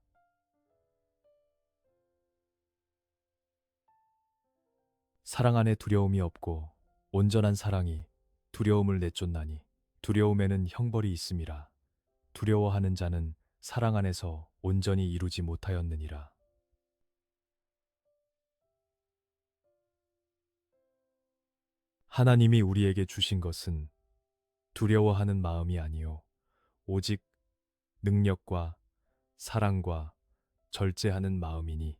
사랑 안에 두려움이 없고 온전한 사랑이 두려움을 내쫓나니 두려움에는 형벌이 있음이라. 두려워하는 자는 사랑 안에서 온전히 이루지 못하였느니라. 하나님이 우리에게 주신 것은 두려워하는 마음이 아니요 오직 능력과 사랑과 절제하는 마음이니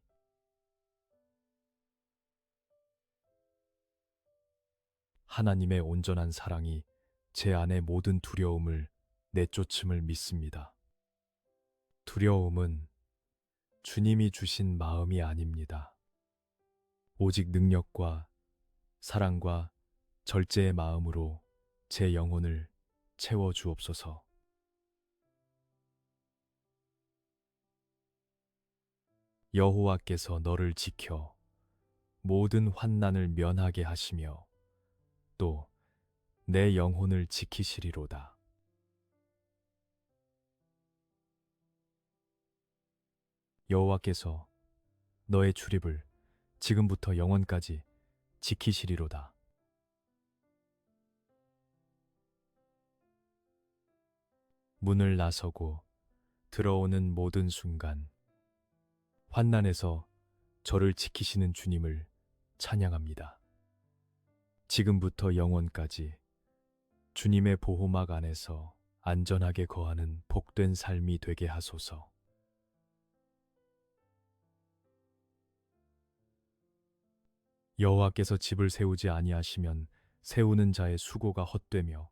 하나님의 온전한 사랑이 제 안의 모든 두려움을 내쫓음을 믿습니다. 두려움은 주님이 주신 마음이 아닙니다. 오직 능력과 사랑과 절제의 마음으로 제 영혼을 채워 주옵소서. 여호와께서 너를 지켜 모든 환난을 면하게 하시며 또 내 영혼을 지키시리로다. 여호와께서 너의 출입을 지금부터 영원까지 지키시리로다. 문을 나서고 들어오는 모든 순간 환난에서 저를 지키시는 주님을 찬양합니다. 지금부터 영원까지 주님의 보호막 안에서 안전하게 거하는 복된 삶이 되게 하소서. 여호와께서 집을 세우지 아니하시면 세우는 자의 수고가 헛되며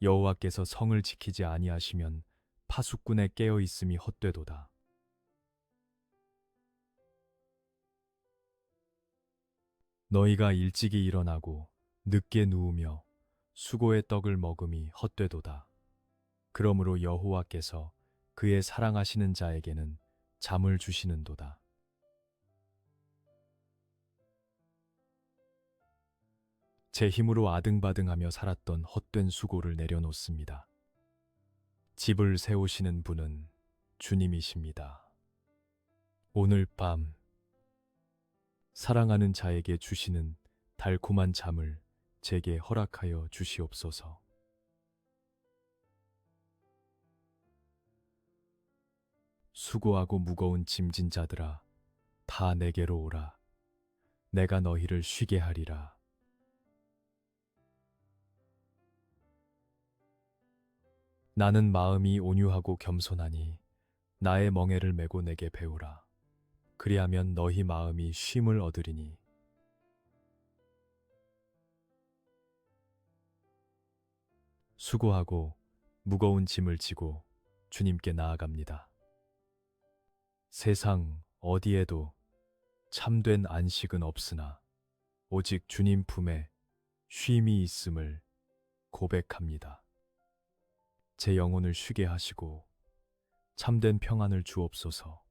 여호와께서 성을 지키지 아니하시면 파수꾼의 깨어 있음이 헛되도다. 너희가 일찍이 일어나고 늦게 누우며 수고의 떡을 먹음이 헛되도다. 그러므로 여호와께서 그의 사랑하시는 자에게는 잠을 주시는도다. 제 힘으로 아등바등하며 살았던 헛된 수고를 내려놓습니다. 집을 세우시는 분은 주님이십니다. 오늘 밤 사랑하는 자에게 주시는 달콤한 잠을 제게 허락하여 주시옵소서. 수고하고 무거운 짐진 자들아, 다 내게로 오라. 내가 너희를 쉬게 하리라. 나는 마음이 온유하고 겸손하니 나의 멍에를 메고 내게 배우라. 그리하면 너희 마음이 쉼을 얻으리니. 수고하고 무거운 짐을 지고 주님께 나아갑니다. 세상 어디에도 참된 안식은 없으나 오직 주님 품에 쉼이 있음을 고백합니다. 제 영혼을 쉬게 하시고 참된 평안을 주옵소서.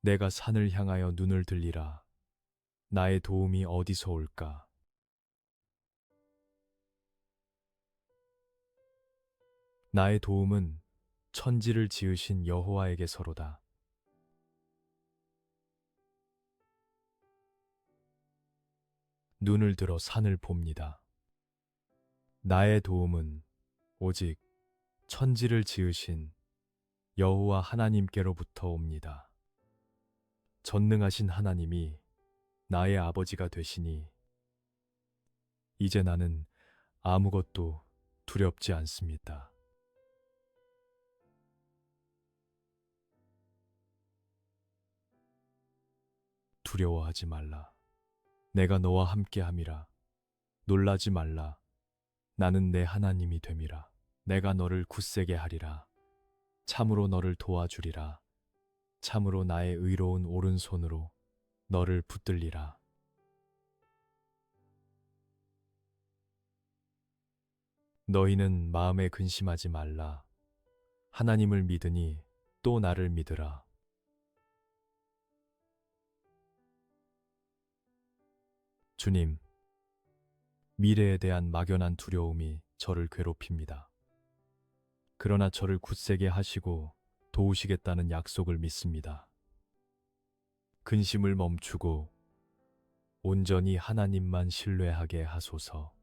내가 산을 향하여 눈을 들리라. 나의 도움이 어디서 올까? 나의 도움은 천지를 지으신 여호와에게서로다. 눈을 들어 산을 봅니다. 나의 도움은 오직 천지를 지으신 여호와 하나님께로부터 옵니다. 전능하신 하나님이 나의 아버지가 되시니 이제 나는 아무것도 두렵지 않습니다. 두려워하지 말라. 내가 너와 함께함이라. 놀라지 말라. 나는 내 하나님이 됨이라. 내가 너를 굳세게 하리라. 참으로 너를 도와주리라. 참으로 나의 의로운 오른손으로 너를 붙들리라. 너희는 마음에 근심하지 말라. 하나님을 믿으니 또 나를 믿으라. 주님, 미래에 대한 막연한 두려움이 저를 괴롭힙니다. 그러나 저를 굳세게 하시고 도우시겠다는 약속을 믿습니다. 근심을 멈추고 온전히 하나님만 신뢰하게 하소서.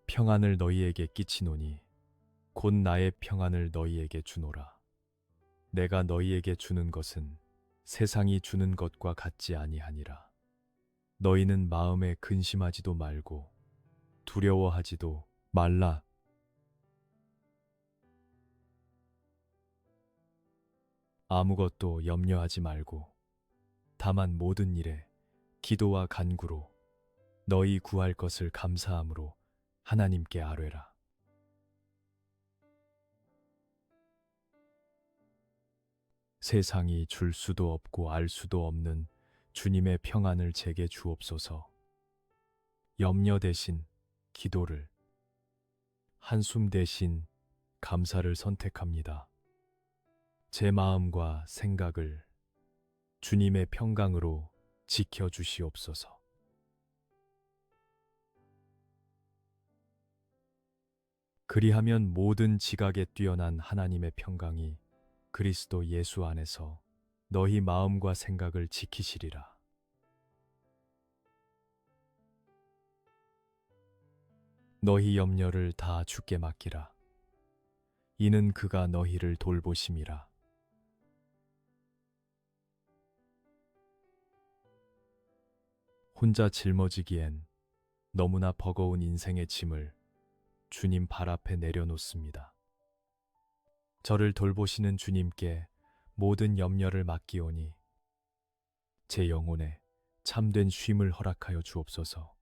평안을 너희에게 끼치노니 곧 나의 평안을 너희에게 주노라. 내가 너희에게 주는 것은 세상이 주는 것과 같지 아니하니라. 너희는 마음에 근심하지도 말고 두려워하지도 말라. 아무것도 염려하지 말고 다만 모든 일에 기도와 간구로 너희 구할 것을 감사함으로 하나님께 아뢰라. 세상이 줄 수도 없고 알 수도 없는 주님의 평안을 제게 주옵소서. 염려 대신 기도를, 한숨 대신 감사를 선택합니다. 제 마음과 생각을 주님의 평강으로 지켜주시옵소서. 그리하면 모든 지각에 뛰어난 하나님의 평강이 그리스도 예수 안에서 너희 마음과 생각을 지키시리라. 너희 염려를 다 주께 맡기라. 이는 그가 너희를 돌보심이라. 혼자 짊어지기엔 너무나 버거운 인생의 짐을 주님 발 앞에 내려놓습니다. 저를 돌보시는 주님께 모든 염려를 맡기오니 제 영혼에 참된 쉼을 허락하여 주옵소서.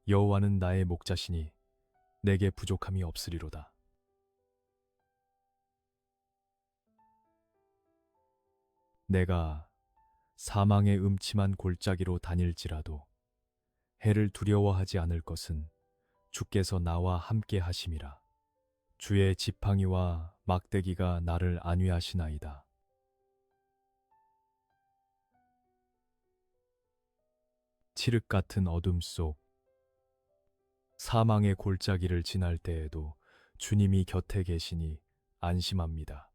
여호와는 나의 목자시니 내게 부족함이 없으리로다. 내가 사망의 음침한 골짜기로 다닐지라도 해를 두려워하지 않을 것은 주께서 나와 함께 하심이라. 주의 지팡이와 막대기가 나를 안위하시나이다. 칠흑 같은 어둠 속 사망의 골짜기를 지날 때에도 주님이 곁에 계시니 안심합니다.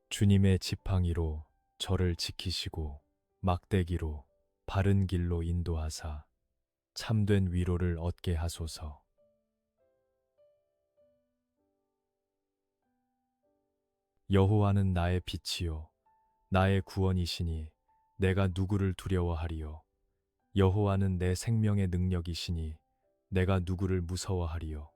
주님의 지팡이로 저를 지키시고 막대기로 바른 길로 인도하사 참된 위로를 얻게 하소서. 여호와는 나의 빛이요 나의 구원이시니 내가 누구를 두려워하리요. 여호와는 내 생명의 능력이시니 내가 누구를 무서워하리요.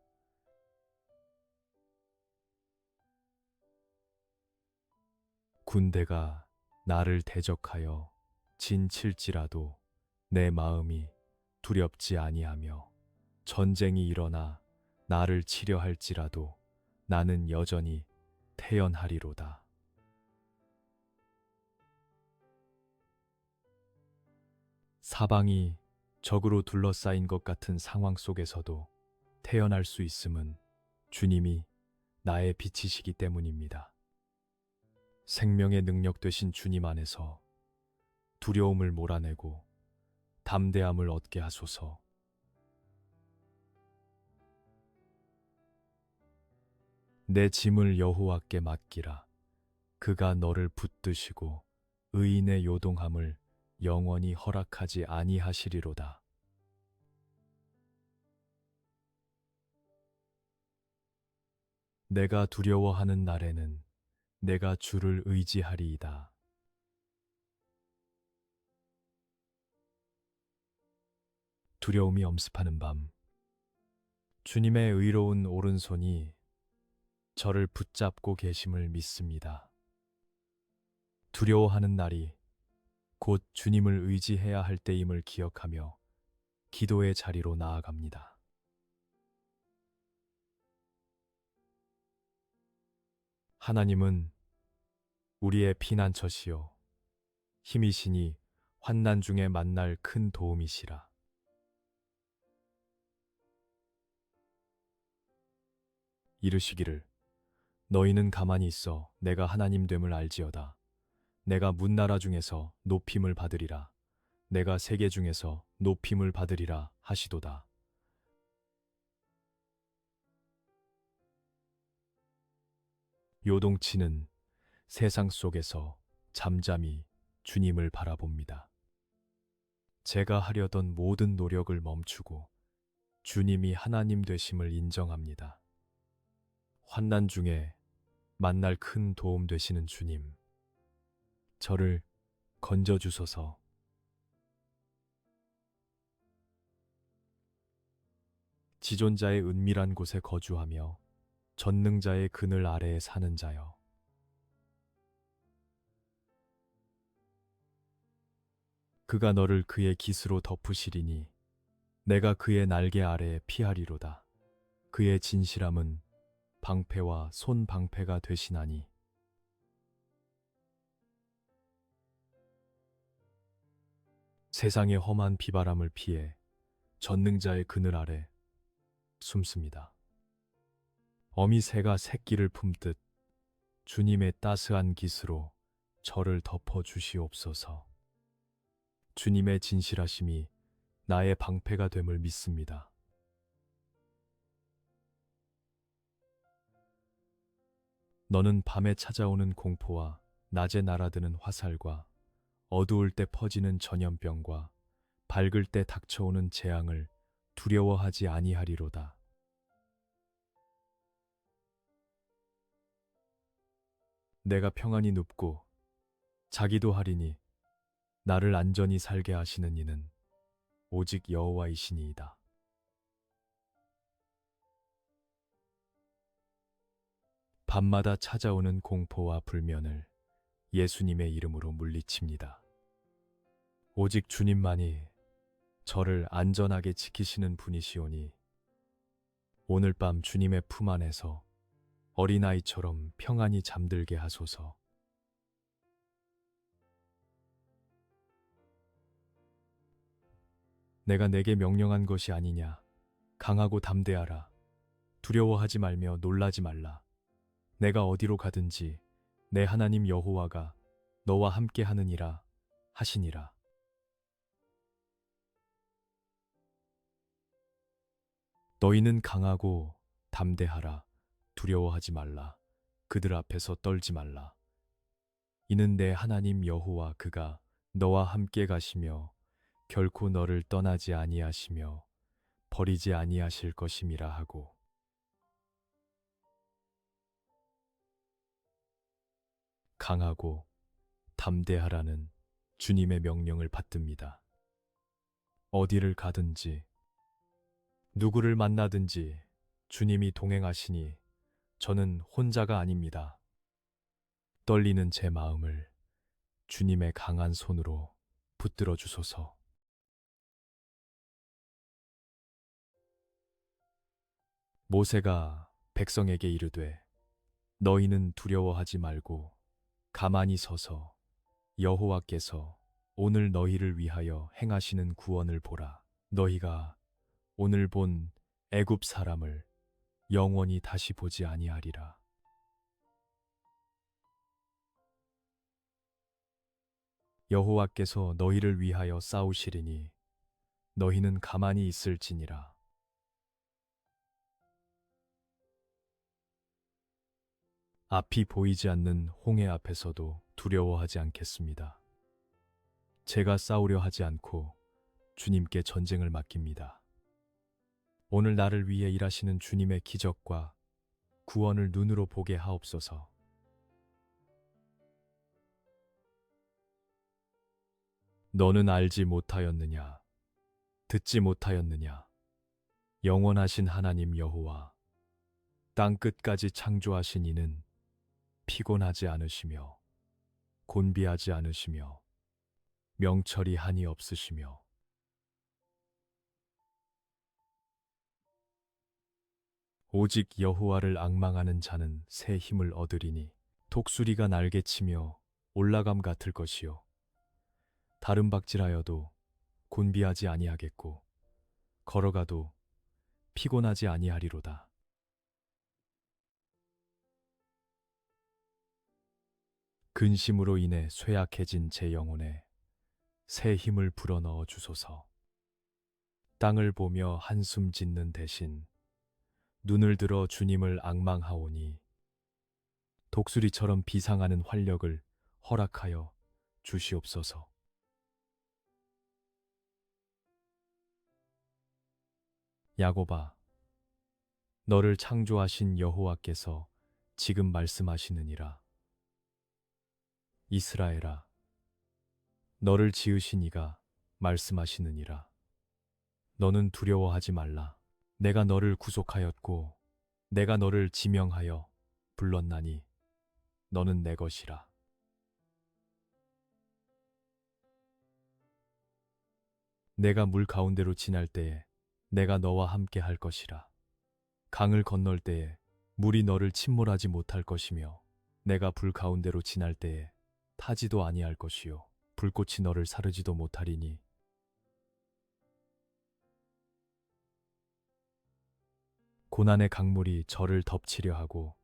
군대가 나를 대적하여 진칠지라도 내 마음이 두렵지 아니하며 전쟁이 일어나 나를 치려 할지라도 나는 여전히 태연하리로다. 사방이 적으로 둘러싸인 것 같은 상황 속에서도 태연할 수 있음은 주님이 나의 빛이시기 때문입니다. 생명의 능력 되신 주님 안에서 두려움을 몰아내고 담대함을 얻게 하소서. 내 짐을 여호와께 맡기라. 그가 너를 붙드시고 의인의 요동함을 영원히 허락하지 아니하시리로다. 내가 두려워하는 날에는 내가 주를 의지하리이다. 두려움이 엄습하는 밤, 주님의 의로운 오른손이 저를 붙잡고 계심을 믿습니다. 두려워하는 날이 곧 주님을 의지해야 할 때임을 기억하며 기도의 자리로 나아갑니다. 하나님은 우리의 피난처시요 힘이시니 환난 중에 만날 큰 도움이시라. 이르시기를 너희는 가만히 있어 내가 하나님 됨을 알지어다. 내가 문나라 중에서 높임을 받으리라. 내가 세계 중에서 높임을 받으리라 하시도다. 요동치는 세상 속에서 잠잠히 주님을 바라봅니다. 제가 하려던 모든 노력을 멈추고 주님이 하나님 되심을 인정합니다. 환난 중에 만날 큰 도움 되시는 주님, 저를 건져주소서. 지존자의 은밀한 곳에 거주하며 전능자의 그늘 아래에 사는 자여. 그가 너를 그의 깃으로 덮으시리니 내가 그의 날개 아래에 피하리로다. 그의 진실함은 방패와 손 방패가 되시나니 세상의 험한 비바람을 피해 전능자의 그늘 아래 숨습니다. 어미 새가 새끼를 품듯 주님의 따스한 깃으로 저를 덮어 주시옵소서. 주님의 진실하심이 나의 방패가 됨을 믿습니다. 너는 밤에 찾아오는 공포와 낮에 날아드는 화살과 어두울 때 퍼지는 전염병과 밝을 때 닥쳐오는 재앙을 두려워하지 아니하리로다. 내가 평안히 눕고 자기도 하리니 나를 안전히 살게 하시는 이는 오직 여호와이시니이다. 밤마다 찾아오는 공포와 불면을 예수님의 이름으로 물리칩니다. 오직 주님만이 저를 안전하게 지키시는 분이시오니 오늘 밤 주님의 품 안에서 어린아이처럼 평안히 잠들게 하소서. 내가 내게 명령한 것이 아니냐. 강하고 담대하라. 두려워하지 말며 놀라지 말라. 내가 어디로 가든지 내 하나님 여호와가 너와 함께 하느니라 하시니라. 너희는 강하고 담대하라. 두려워하지 말라. 그들 앞에서 떨지 말라. 이는 내 하나님 여호와 그가 너와 함께 가시며 결코 너를 떠나지 아니하시며 버리지 아니하실 것임이라 하고. 강하고 담대하라는 주님의 명령을 받듭니다. 어디를 가든지 누구를 만나든지 주님이 동행하시니 저는 혼자가 아닙니다. 떨리는 제 마음을 주님의 강한 손으로 붙들어 주소서. 모세가 백성에게 이르되 너희는 두려워하지 말고 가만히 서서 여호와께서 오늘 너희를 위하여 행하시는 구원을 보라. 너희가 오늘 본 애굽 사람을 영원히 다시 보지 아니하리라. 여호와께서 너희를 위하여 싸우시리니 너희는 가만히 있을지니라. 앞이 보이지 않는 홍해 앞에서도 두려워하지 않겠습니다. 제가 싸우려 하지 않고 주님께 전쟁을 맡깁니다. 오늘 나를 위해 일하시는 주님의 기적과 구원을 눈으로 보게 하옵소서. 너는 알지 못하였느냐? 듣지 못하였느냐? 영원하신 하나님 여호와, 땅 끝까지 창조하신 이는 피곤하지 않으시며 곤비하지 않으시며 명철이 한이 없으시며 오직 여호와를 앙망하는 자는 새 힘을 얻으리니 독수리가 날개치며 올라감 같을 것이요 다른 박질하여도 곤비하지 아니하겠고 걸어가도 피곤하지 아니하리로다. 근심으로 인해 쇠약해진 제 영혼에 새 힘을 불어넣어 주소서. 땅을 보며 한숨 짓는 대신 눈을 들어 주님을 앙망하오니 독수리처럼 비상하는 활력을 허락하여 주시옵소서. 야곱아, 너를 창조하신 여호와께서 지금 말씀하시느니라. 이스라엘아, 너를 지으신 이가 말씀하시느니라. 너는 두려워하지 말라. 내가 너를 구속하였고 내가 너를 지명하여 불렀나니 너는 내 것이라. 내가 물 가운데로 지날 때에 내가 너와 함께 할 것이라. 강을 건널 때에 물이 너를 침몰하지 못할 것이며 내가 불 가운데로 지날 때에 타지도 아니할 것이요 불꽃이 너를 사르지도 못하리니 고난의 강물이 저를 덮치려 하고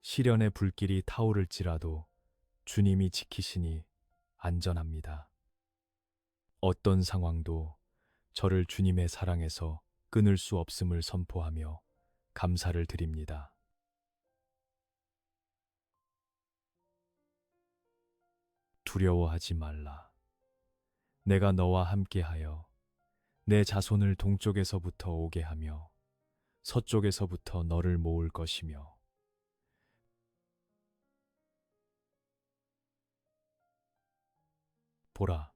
시련의 불길이 타오를지라도 주님이 지키시니 안전합니다. 어떤 상황도 저를 주님의 사랑에서 끊을 수 없음을 선포하며 감사를 드립니다. 두려워하지 말라. 내가 너와 함께하여 내 자손을 동쪽에서부터 오게 하며 서쪽에서부터 너를 모을 것이며 보라,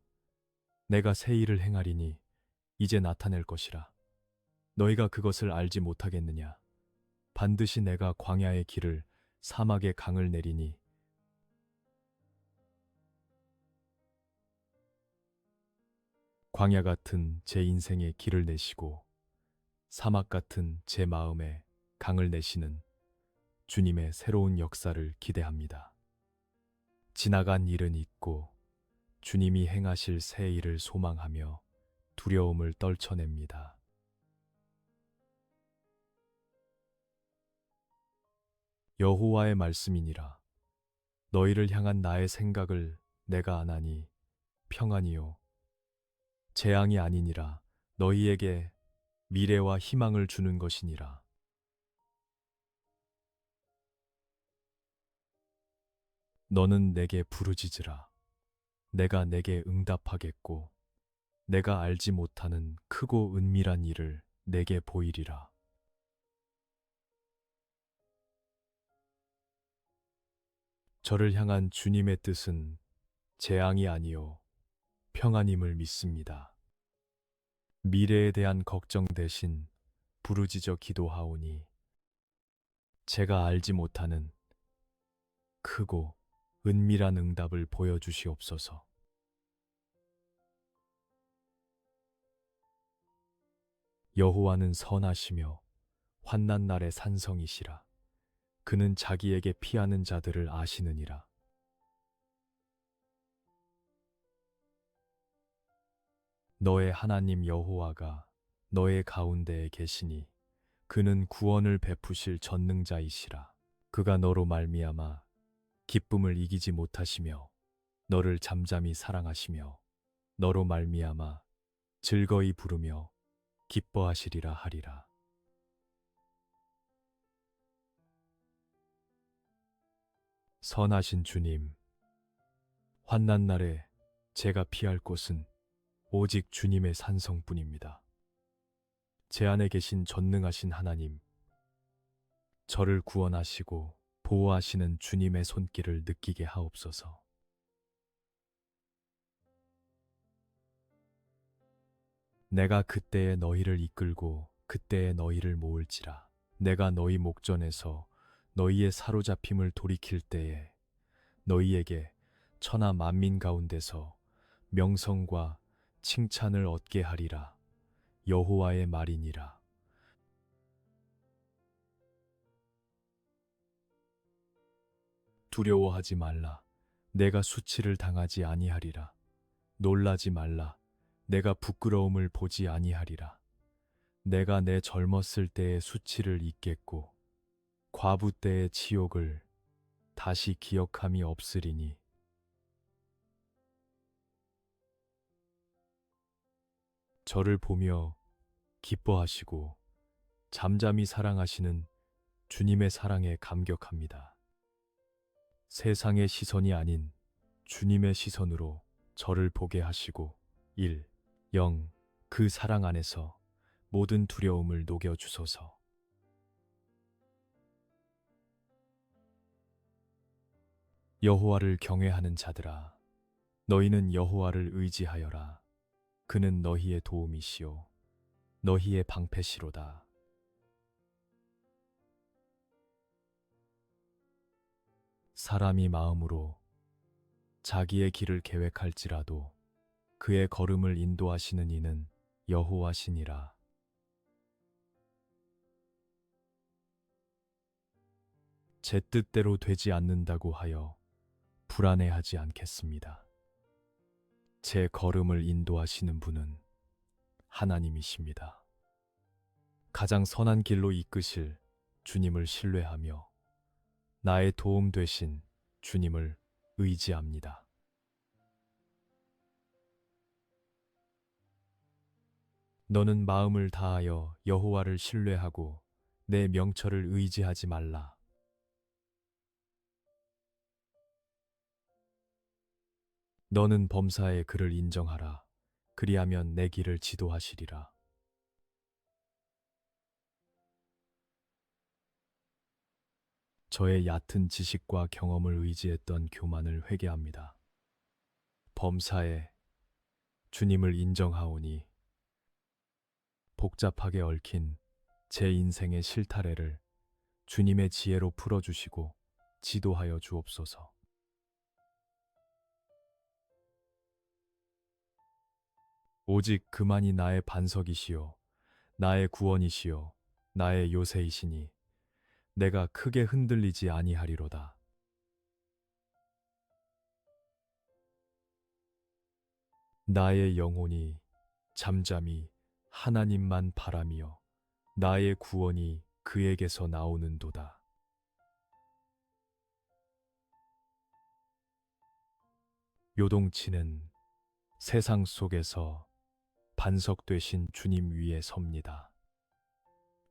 내가 새 일을 행하리니 이제 나타낼 것이라. 너희가 그것을 알지 못하겠느냐? 반드시 내가 광야의 길을 사막의 강을 내리니 광야 같은 제 인생의 길을 내시고 사막 같은 제 마음에 강을 내시는 주님의 새로운 역사를 기대합니다. 지나간 일은 잊고 주님이 행하실 새 일을 소망하며 두려움을 떨쳐냅니다. 여호와의 말씀이니라. 너희를 향한 나의 생각을 내가 아나니 평안이요 재앙이 아니니라. 너희에게 미래와 희망을 주는 것이니라. 너는 내게 부르짖으라. 내가 내게 응답하겠고 내가 알지 못하는 크고 은밀한 일을 내게 보이리라. 저를 향한 주님의 뜻은 재앙이 아니요 평안임을 믿습니다. 미래에 대한 걱정 대신 부르짖어 기도하오니 제가 알지 못하는 크고 은밀한 응답을 보여주시옵소서. 여호와는 선하시며 환난 날의 산성이시라. 그는 자기에게 피하는 자들을 아시느니라. 너의 하나님 여호와가 너의 가운데에 계시니 그는 구원을 베푸실 전능자이시라. 그가 너로 말미암아 기쁨을 이기지 못하시며 너를 잠잠히 사랑하시며 너로 말미암아 즐거이 부르며 기뻐하시리라 하리라. 선하신 주님, 환난 날에 제가 피할 곳은 오직 주님의 산성뿐입니다. 제 안에 계신 전능하신 하나님, 저를 구원하시고 보호하시는 주님의 손길을 느끼게 하옵소서. 내가 그때에 너희를 이끌고 그때에 너희를 모을지라. 내가 너희 목전에서 너희의 사로잡힘을 돌이킬 때에 너희에게 천하 만민 가운데서 명성과 칭찬을 얻게 하리라. 여호와의 말이니라. 두려워하지 말라. 내가 수치를 당하지 아니하리라. 놀라지 말라. 내가 부끄러움을 보지 아니하리라. 내가 내 젊었을 때의 수치를 잊겠고 과부 때의 치욕을 다시 기억함이 없으리니 저를 보며 기뻐하시고 잠잠히 사랑하시는 주님의 사랑에 감격합니다. 세상의 시선이 아닌 주님의 시선으로 저를 보게 하시고 0. 그 사랑 안에서 모든 두려움을 녹여주소서. 여호와를 경외하는 자들아, 너희는 여호와를 의지하여라. 그는 너희의 도움이시요 너희의 방패시로다. 사람이 마음으로 자기의 길을 계획할지라도 그의 걸음을 인도하시는 이는 여호와시니라. 제 뜻대로 되지 않는다고 하여 불안해하지 않겠습니다. 제 걸음을 인도하시는 분은 하나님이십니다. 가장 선한 길로 이끄실 주님을 신뢰하며 나의 도움 되신 주님을 의지합니다. 너는 마음을 다하여 여호와를 신뢰하고 내 명철을 의지하지 말라. 너는 범사에 그를 인정하라. 그리하면 내 길을 지도하시리라. 저의 얕은 지식과 경험을 의지했던 교만을 회개합니다. 범사에 주님을 인정하오니 복잡하게 얽힌 제 인생의 실타래를 주님의 지혜로 풀어주시고 지도하여 주옵소서. 오직 그만이 나의 반석이시요 나의 구원이시요 나의 요새이시니 내가 크게 흔들리지 아니하리로다. 나의 영혼이 잠잠히 하나님만 바라며 나의 구원이 그에게서 나오는도다. 요동치는 세상 속에서 반석 되신 주님 위에 섭니다.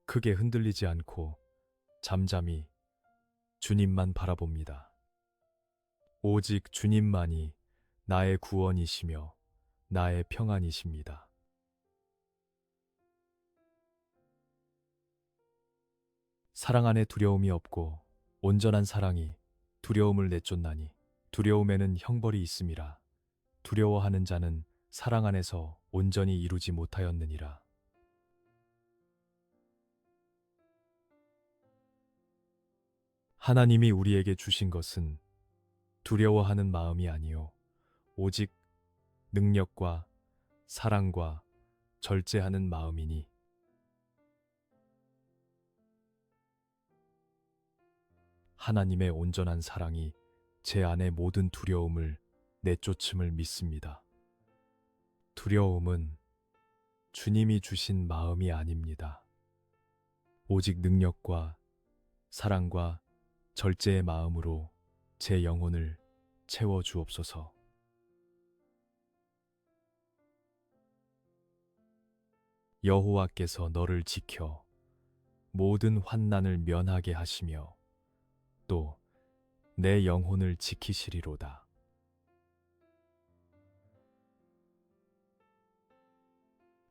크게 흔들리지 않고 잠잠히 주님만 바라봅니다. 오직 주님만이 나의 구원이시며 나의 평안이십니다. 사랑 안에 두려움이 없고 온전한 사랑이 두려움을 내쫓나니 두려움에는 형벌이 있음이라. 두려워하는 자는 사랑 안에서 온전히 이루지 못하였느니라. 하나님이 우리에게 주신 것은 두려워하는 마음이 아니요 오직 능력과 사랑과 절제하는 마음이니 하나님의 온전한 사랑이 제 안의 모든 두려움을 내쫓음을 믿습니다. 두려움은 주님이 주신 마음이 아닙니다. 오직 능력과 사랑과 절제의 마음으로 제 영혼을 채워 주옵소서. 여호와께서 너를 지켜 모든 환난을 면하게 하시며 또 내 영혼을 지키시리로다.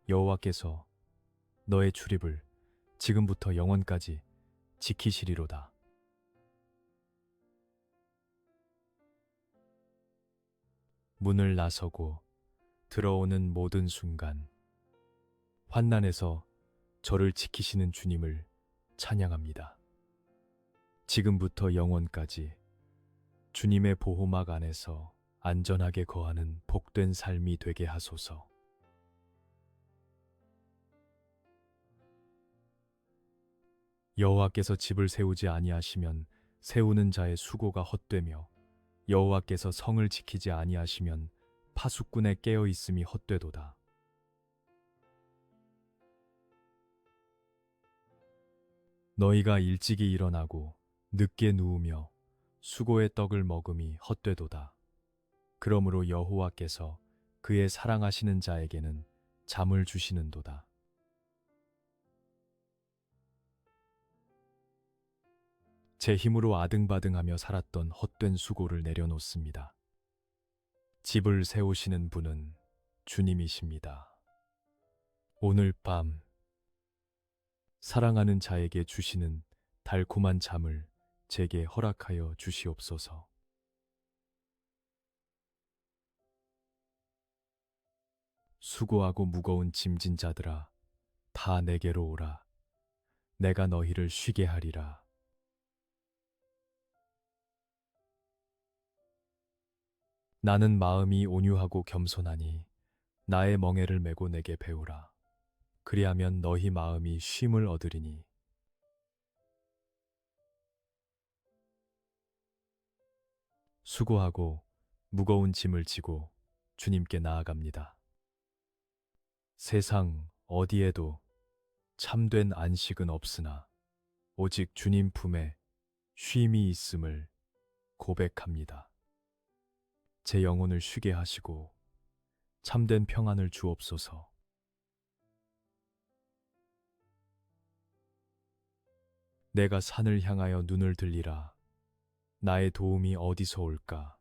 여호와께서 너의 출입을 지금부터 영원까지 지키시리로다. 문을 나서고 들어오는 모든 순간 환난에서 저를 지키시는 주님을 찬양합니다. 지금부터 영원까지 주님의 보호막 안에서 안전하게 거하는 복된 삶이 되게 하소서. 여호와께서 집을 세우지 아니하시면 세우는 자의 수고가 헛되며 여호와께서 성을 지키지 아니하시면 파수꾼의 깨어 있음이 헛되도다. 너희가 일찍이 일어나고 늦게 누우며 수고의 떡을 먹음이 헛되도다. 그러므로 여호와께서 그의 사랑하시는 자에게는 잠을 주시는도다. 제 힘으로 아등바등하며 살았던 헛된 수고를 내려놓습니다. 집을 세우시는 분은 주님이십니다. 오늘 밤 사랑하는 자에게 주시는 달콤한 잠을 제게 허락하여 주시옵소서. 수고하고 무거운 짐진 자들아, 다 내게로 오라. 내가 너희를 쉬게 하리라. 나는 마음이 온유하고 겸손하니 나의 멍에를 메고 내게 배우라. 그리하면 너희 마음이 쉼을 얻으리니. 수고하고 무거운 짐을 지고 주님께 나아갑니다. 세상 어디에도 참된 안식은 없으나 오직 주님 품에 쉼이 있음을 고백합니다. 제 영혼을 쉬게 하시고 참된 평안을 주옵소서. 내가 산을 향하여 눈을 들리라. 나의 도움이 어디서 올까?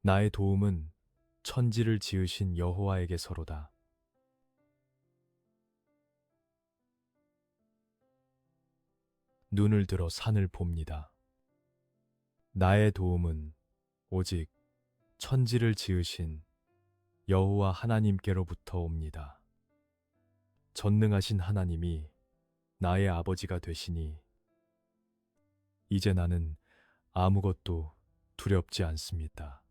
나의 도움은 천지를 지으신 여호와에게서로다. 눈을 들어 산을 봅니다. 나의 도움은 오직 천지를 지으신 여호와 하나님께로부터 옵니다. 전능하신 하나님이 나의 아버지가 되시니 이제 나는 아무것도 두렵지 않습니다.